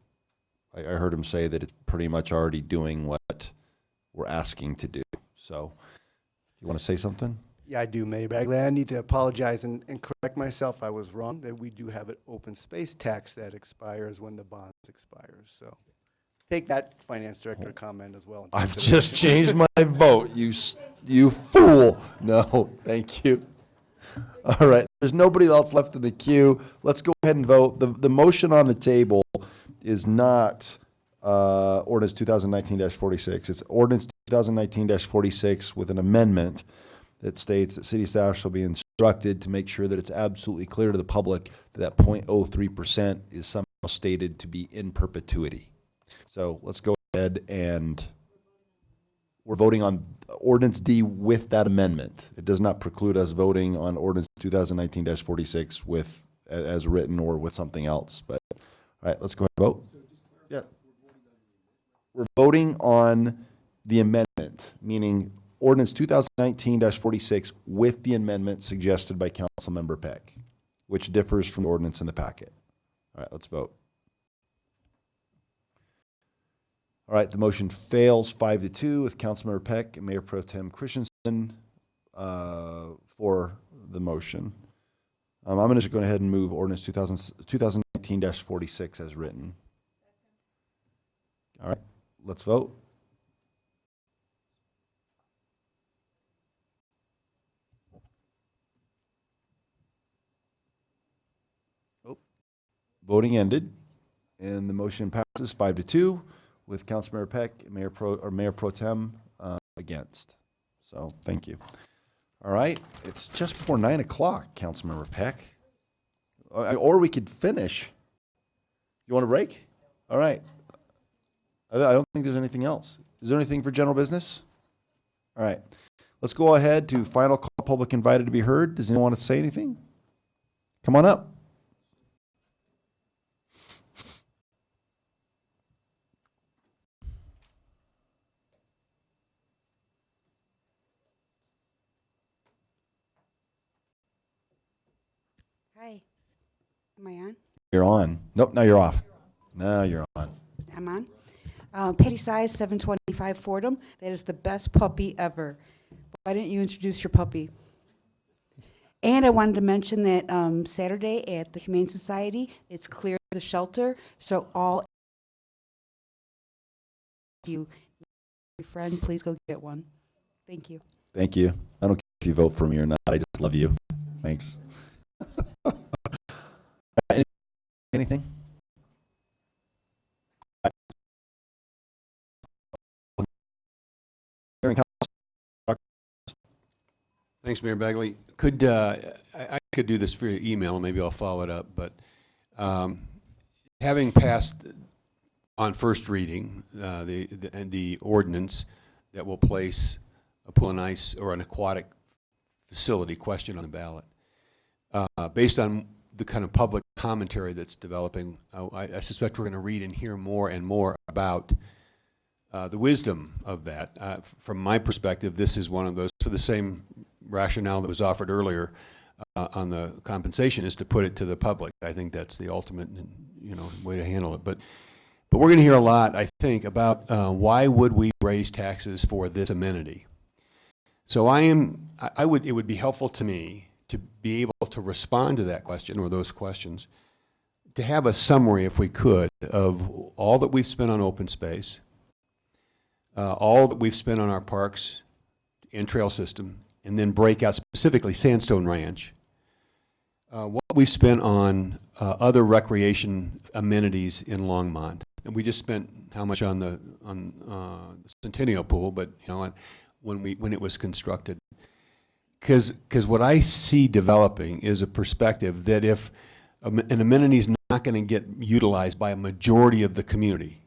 I heard him say that it's pretty much already doing what we're asking to do. So, you want to say something? Yeah, I do, Mayor Bagley. I need to apologize and correct myself. I was wrong, that we do have an open space tax that expires when the bonds expires. So take that finance director comment as well. I've just changed my vote, you fool. No, thank you. All right, there's nobody else left in the queue. Let's go ahead and vote. The motion on the table is not ordinance 2019-46. It's ordinance 2019-46 with an amendment that states that city staff shall be instructed to make sure that it's absolutely clear to the public that 0.03% is somehow stated to be in perpetuity. So let's go ahead and we're voting on ordinance D with that amendment. It does not preclude us voting on ordinance 2019-46 with as written or with something else. But all right, let's go ahead and vote. Yeah. We're voting on the amendment, meaning ordinance 2019-46 with the amendment suggested by Councilmember Peck, which differs from the ordinance in the packet. All right, let's vote. All right, the motion fails 5-2 with Councilmember Peck and Mayor Pro Tem Christensen for the motion. I'm going to just go ahead and move ordinance 2019-46 as written. All right, let's vote. Voting ended, and the motion passes 5-2 with Councilmember Peck and Mayor Pro Tem against. So thank you. All right, it's just before 9 o'clock, Councilmember Peck. Or we could finish. You want a break? All right. I don't think there's anything else. Is there anything for general business? All right. Let's go ahead to final call, public invited to be heard. Does anyone want to say anything? Come on up. Hi. Am I on? You're on. Nope, now you're off. Now you're on. I'm on. Petty size 725 Fordham. That is the best puppy ever. Why didn't you introduce your puppy? And I wanted to mention that Saturday at the Humane Society, it's clear the shelter, so all you, your friend, please go get one. Thank you. Thank you. I don't care if you vote for me or not. I just love you. Thanks. Anything? Thanks, Mayor Bagley. Could I could do this via email, maybe I'll follow it up, but having passed on first reading the ordinance that will place a pool and ice or an aquatic facility question on the ballot, based on the kind of public commentary that's developing, I suspect we're going to read and hear more and more about the wisdom of that. From my perspective, this is one of those, for the same rationale that was offered earlier on the compensation, is to put it to the public. I think that's the ultimate, way to handle it. But we're going to hear a lot, I think, about why would we raise taxes for this amenity. So it would be helpful to me to be able to respond to that question or those questions, to have a summary, if we could, of all that we've spent on open space, all that we've spent on our parks and trail system, and then break out specifically Sandstone Ranch, what we've spent on other recreation amenities in Longmont, And we just spent how much on the Centennial Pool, but you know, when it was constructed. Because what I see developing is a perspective that if an amenity is not going to get utilized by a majority of the community,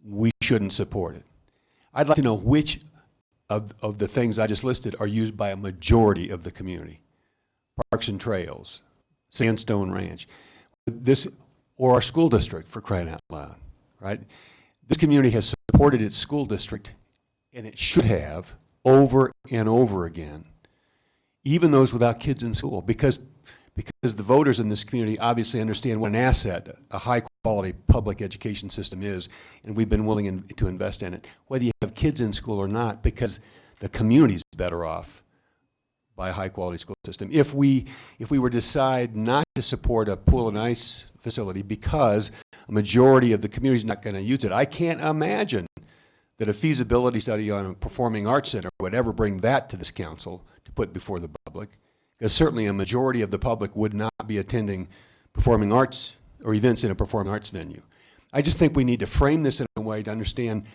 we shouldn't support it. I'd like to know which of the things I just listed are used by a majority of the community. Parks and Trails, Sandstone Ranch, this, or our school district, for crying out loud, right? This community has supported its school district, and it should have, over and over again, even those without kids in school, because the voters in this community obviously understand what an asset a high-quality public education system is, and we've been willing to invest in it, whether you have kids in school or not, because the community's better off by a high-quality school system. If we were to decide not to support a pool and ice facility because a majority of the community is not going to use it, I can't imagine that a feasibility study on a performing arts center would ever bring that to this council to put before the public, because certainly a majority of the public would not be attending performing arts or events in a performing arts venue. I just think we need to frame this in a way to understand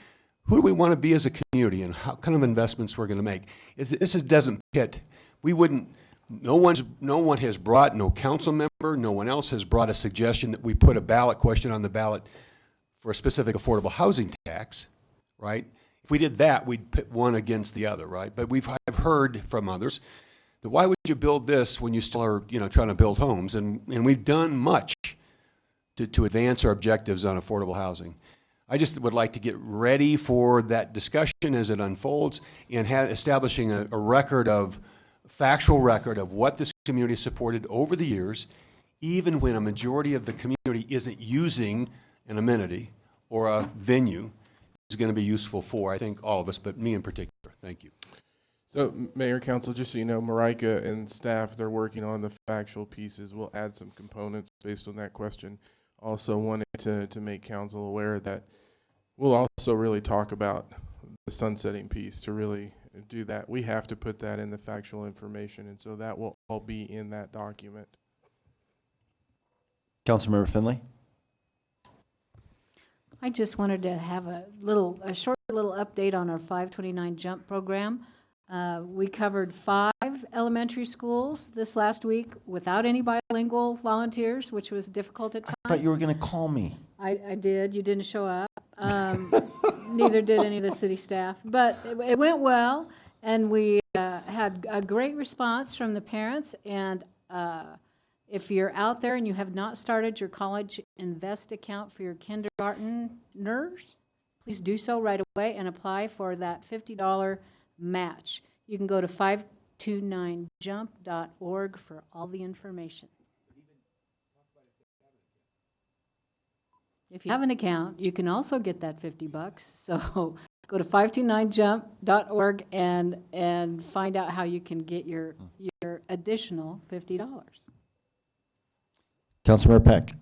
who do we want to be as a community and how kind of investments we're going to make. If this doesn't fit, we wouldn't, no one has brought, no council member, no one else has brought a suggestion that we put a ballot question on the ballot for a specific affordable housing tax, right? If we did that, we'd pit one against the other, right? But I've heard from others that why would you build this when you still are, you know, trying to build homes? And we've done much to advance our objectives on affordable housing. I just would like to get ready for that discussion as it unfolds and establishing a factual record of what this community has supported over the years, even when a majority of the community isn't using an amenity or a venue, is going to be useful for, I think, all of us, but me in particular. Thank you. So, Mayor, Council, just so you know, Marika and staff, they're working on the factual pieces. We'll add some components based on that question. Also wanted to make Council aware that we'll also really talk about the sunsetting piece to really do that. We have to put that in the factual information, and so that will all be in that document. Councilmember Finley? I just wanted to have a short little update on our 529 Jump program. We covered 5 elementary schools this last week without any bilingual volunteers, which was difficult at times. I thought you were going to call me. I did. You didn't show up. Neither did any of the city staff. But it went well, and we had a great response from the parents. And if you're out there and you have not started your College Invest account for your kindergartners, please do so right away and apply for that $50 match. You can go to 529jump.org for all the information. If you have an account, you can also get that $50. So go to 529jump.org and find out how you can get your additional $50. Councilmember Peck.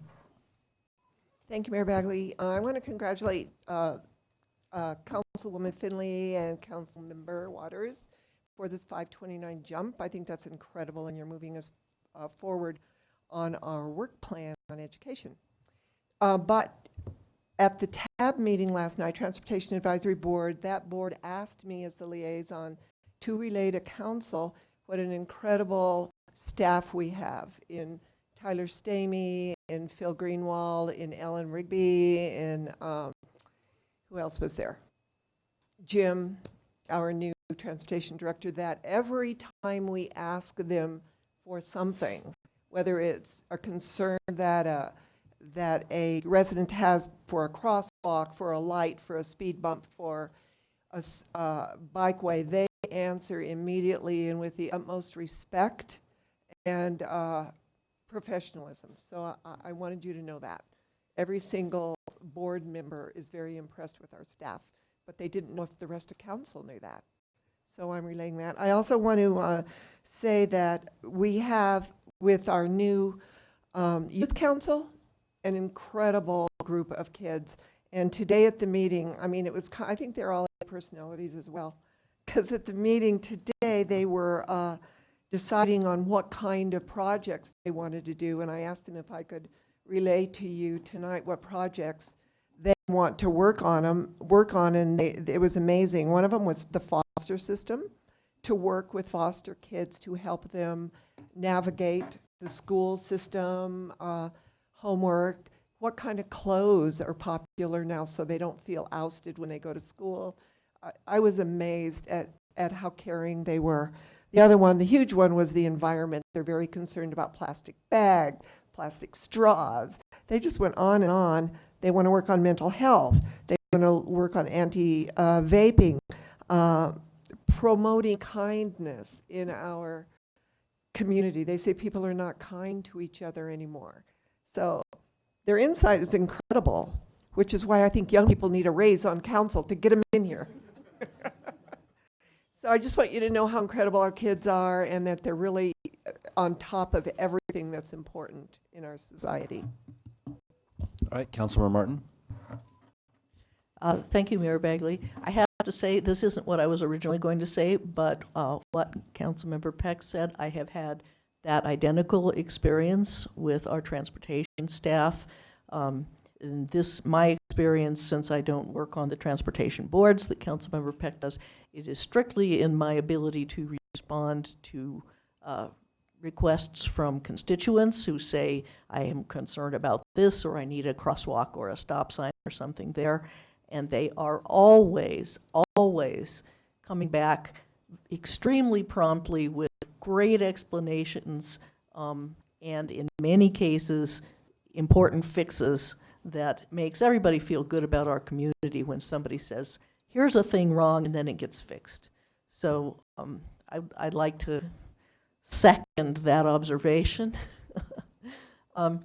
Thank you, Mayor Bagley. I want to congratulate Councilwoman Finley and Councilmember Waters for this 529 jump. I think that's incredible, and you're moving us forward on our work plan on education. But at the TAB meeting last night, Transportation Advisory Board, that board asked me as the liaison to relay to council what an incredible staff we have in Tyler Stamey, in Phil Greenwald, in Ellen Rigby, in who else was there? Jim, our new transportation director, that every time we ask them for something, whether it's a concern that a resident has for a crosswalk, for a light, for a speed bump, for a bikeway, they answer immediately and with the utmost respect and professionalism. So I wanted you to know that. Every single board member is very impressed with our staff, but they didn't know if the rest of council knew that. So I'm relaying that. I also want to say that we have, with our new youth council, an incredible group of kids. And today at the meeting, I mean, I think they're all personalities as well, because at the meeting today, they were deciding on what kind of projects they wanted to do. And I asked them if I could relay to you tonight what projects they want to work on, and it was amazing. One of them was the foster system, to work with foster kids to help them navigate the school system, homework, what kind of clothes are popular now so they don't feel ousted when they go to school. I was amazed at how caring they were. The other one, the huge one, was the environment. They're very concerned about plastic bags, plastic straws. They just went on and on. They want to work on mental health. They want to work on anti-vaping, promoting kindness in our community. They say people are not kind to each other anymore. So their insight is incredible, which is why I think young people need a raise on council to get them in here. So I just want you to know how incredible our kids are and that they're really on top of everything that's important in our society. All right, Councilmember Martin. Thank you, Mayor Bagley. I have to say, this isn't what I was originally going to say, but what Councilmember Peck said, I have had that identical experience with our transportation staff. And this, my experience, since I don't work on the transportation boards that Councilmember Peck does, it is strictly in my ability to respond to requests from constituents who say, I am concerned about this, or I need a crosswalk or a stop sign or something there. And they are always, always coming back extremely promptly with great explanations, and in many cases, important fixes that makes everybody feel good about our community when somebody says, here's a thing wrong, and then it gets fixed. So I'd like to second that observation. On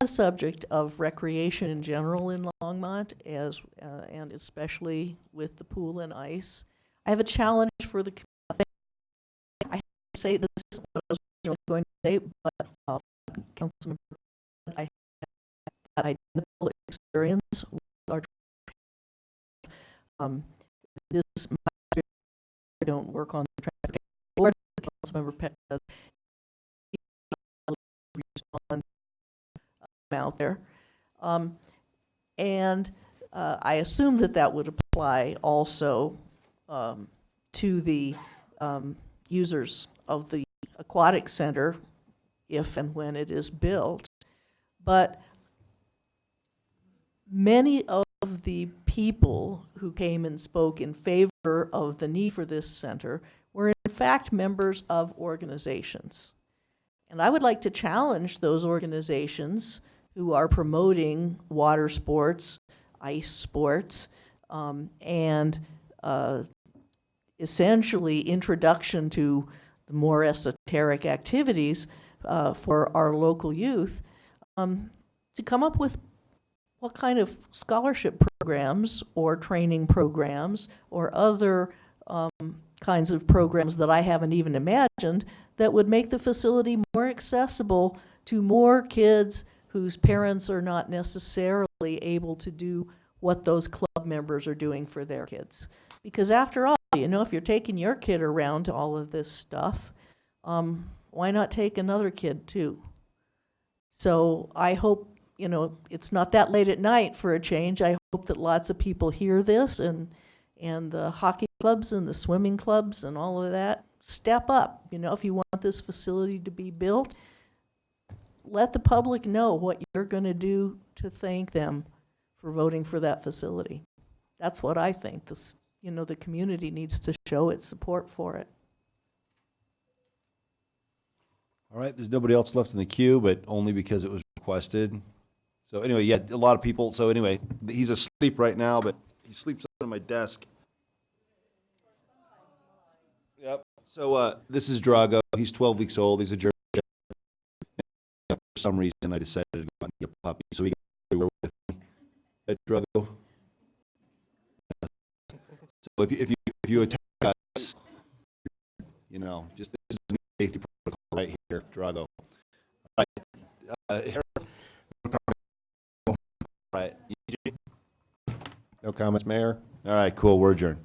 the subject of recreation in general in Longmont, and especially with the pool and ice, I have a challenge for the community. I have to say this is what I was originally going to say, but Councilmember, I have that identical experience with our this is my experience. I don't work on the transportation board. Councilmember Peck does respond out there, and I assume that that would apply also to the users of the aquatic center if and when it is built. But many of the people who came and spoke in favor of the need for this center were in fact members of organizations. And I would like to challenge those organizations who are promoting water sports, ice sports, and essentially introduction to the more esoteric activities for our local youth, to come up with what kind of scholarship programs or training programs or other kinds of programs that I haven't even imagined that would make the facility more accessible to more kids whose parents are not necessarily able to do what those club members are doing for their kids. Because after all, you know, if you're taking your kid around to all of this stuff, why not take another kid too? So I hope, you know, it's not that late at night for a change. I hope that lots of people hear this, and the hockey clubs and the swimming clubs and all of that step up. You know, if you want this facility to be built, let the public know what you're going to do to thank them for voting for that facility. That's what I think. This, you know, the community needs to show its support for it. All right, there's nobody else left in the queue, but only because it was requested. So anyway, yeah, a lot of people. So anyway, he's asleep right now, but he sleeps on my desk. Yep. So this is Drago. He's 12 weeks old. He's a German. For some reason, I decided to go out and get a puppy, so he got everywhere with me. Drago. So if you attack us, you know, just this is a safety protocol right here, Drago. All right. Right. No comments, Mayor. All right, cool. We're adjourned.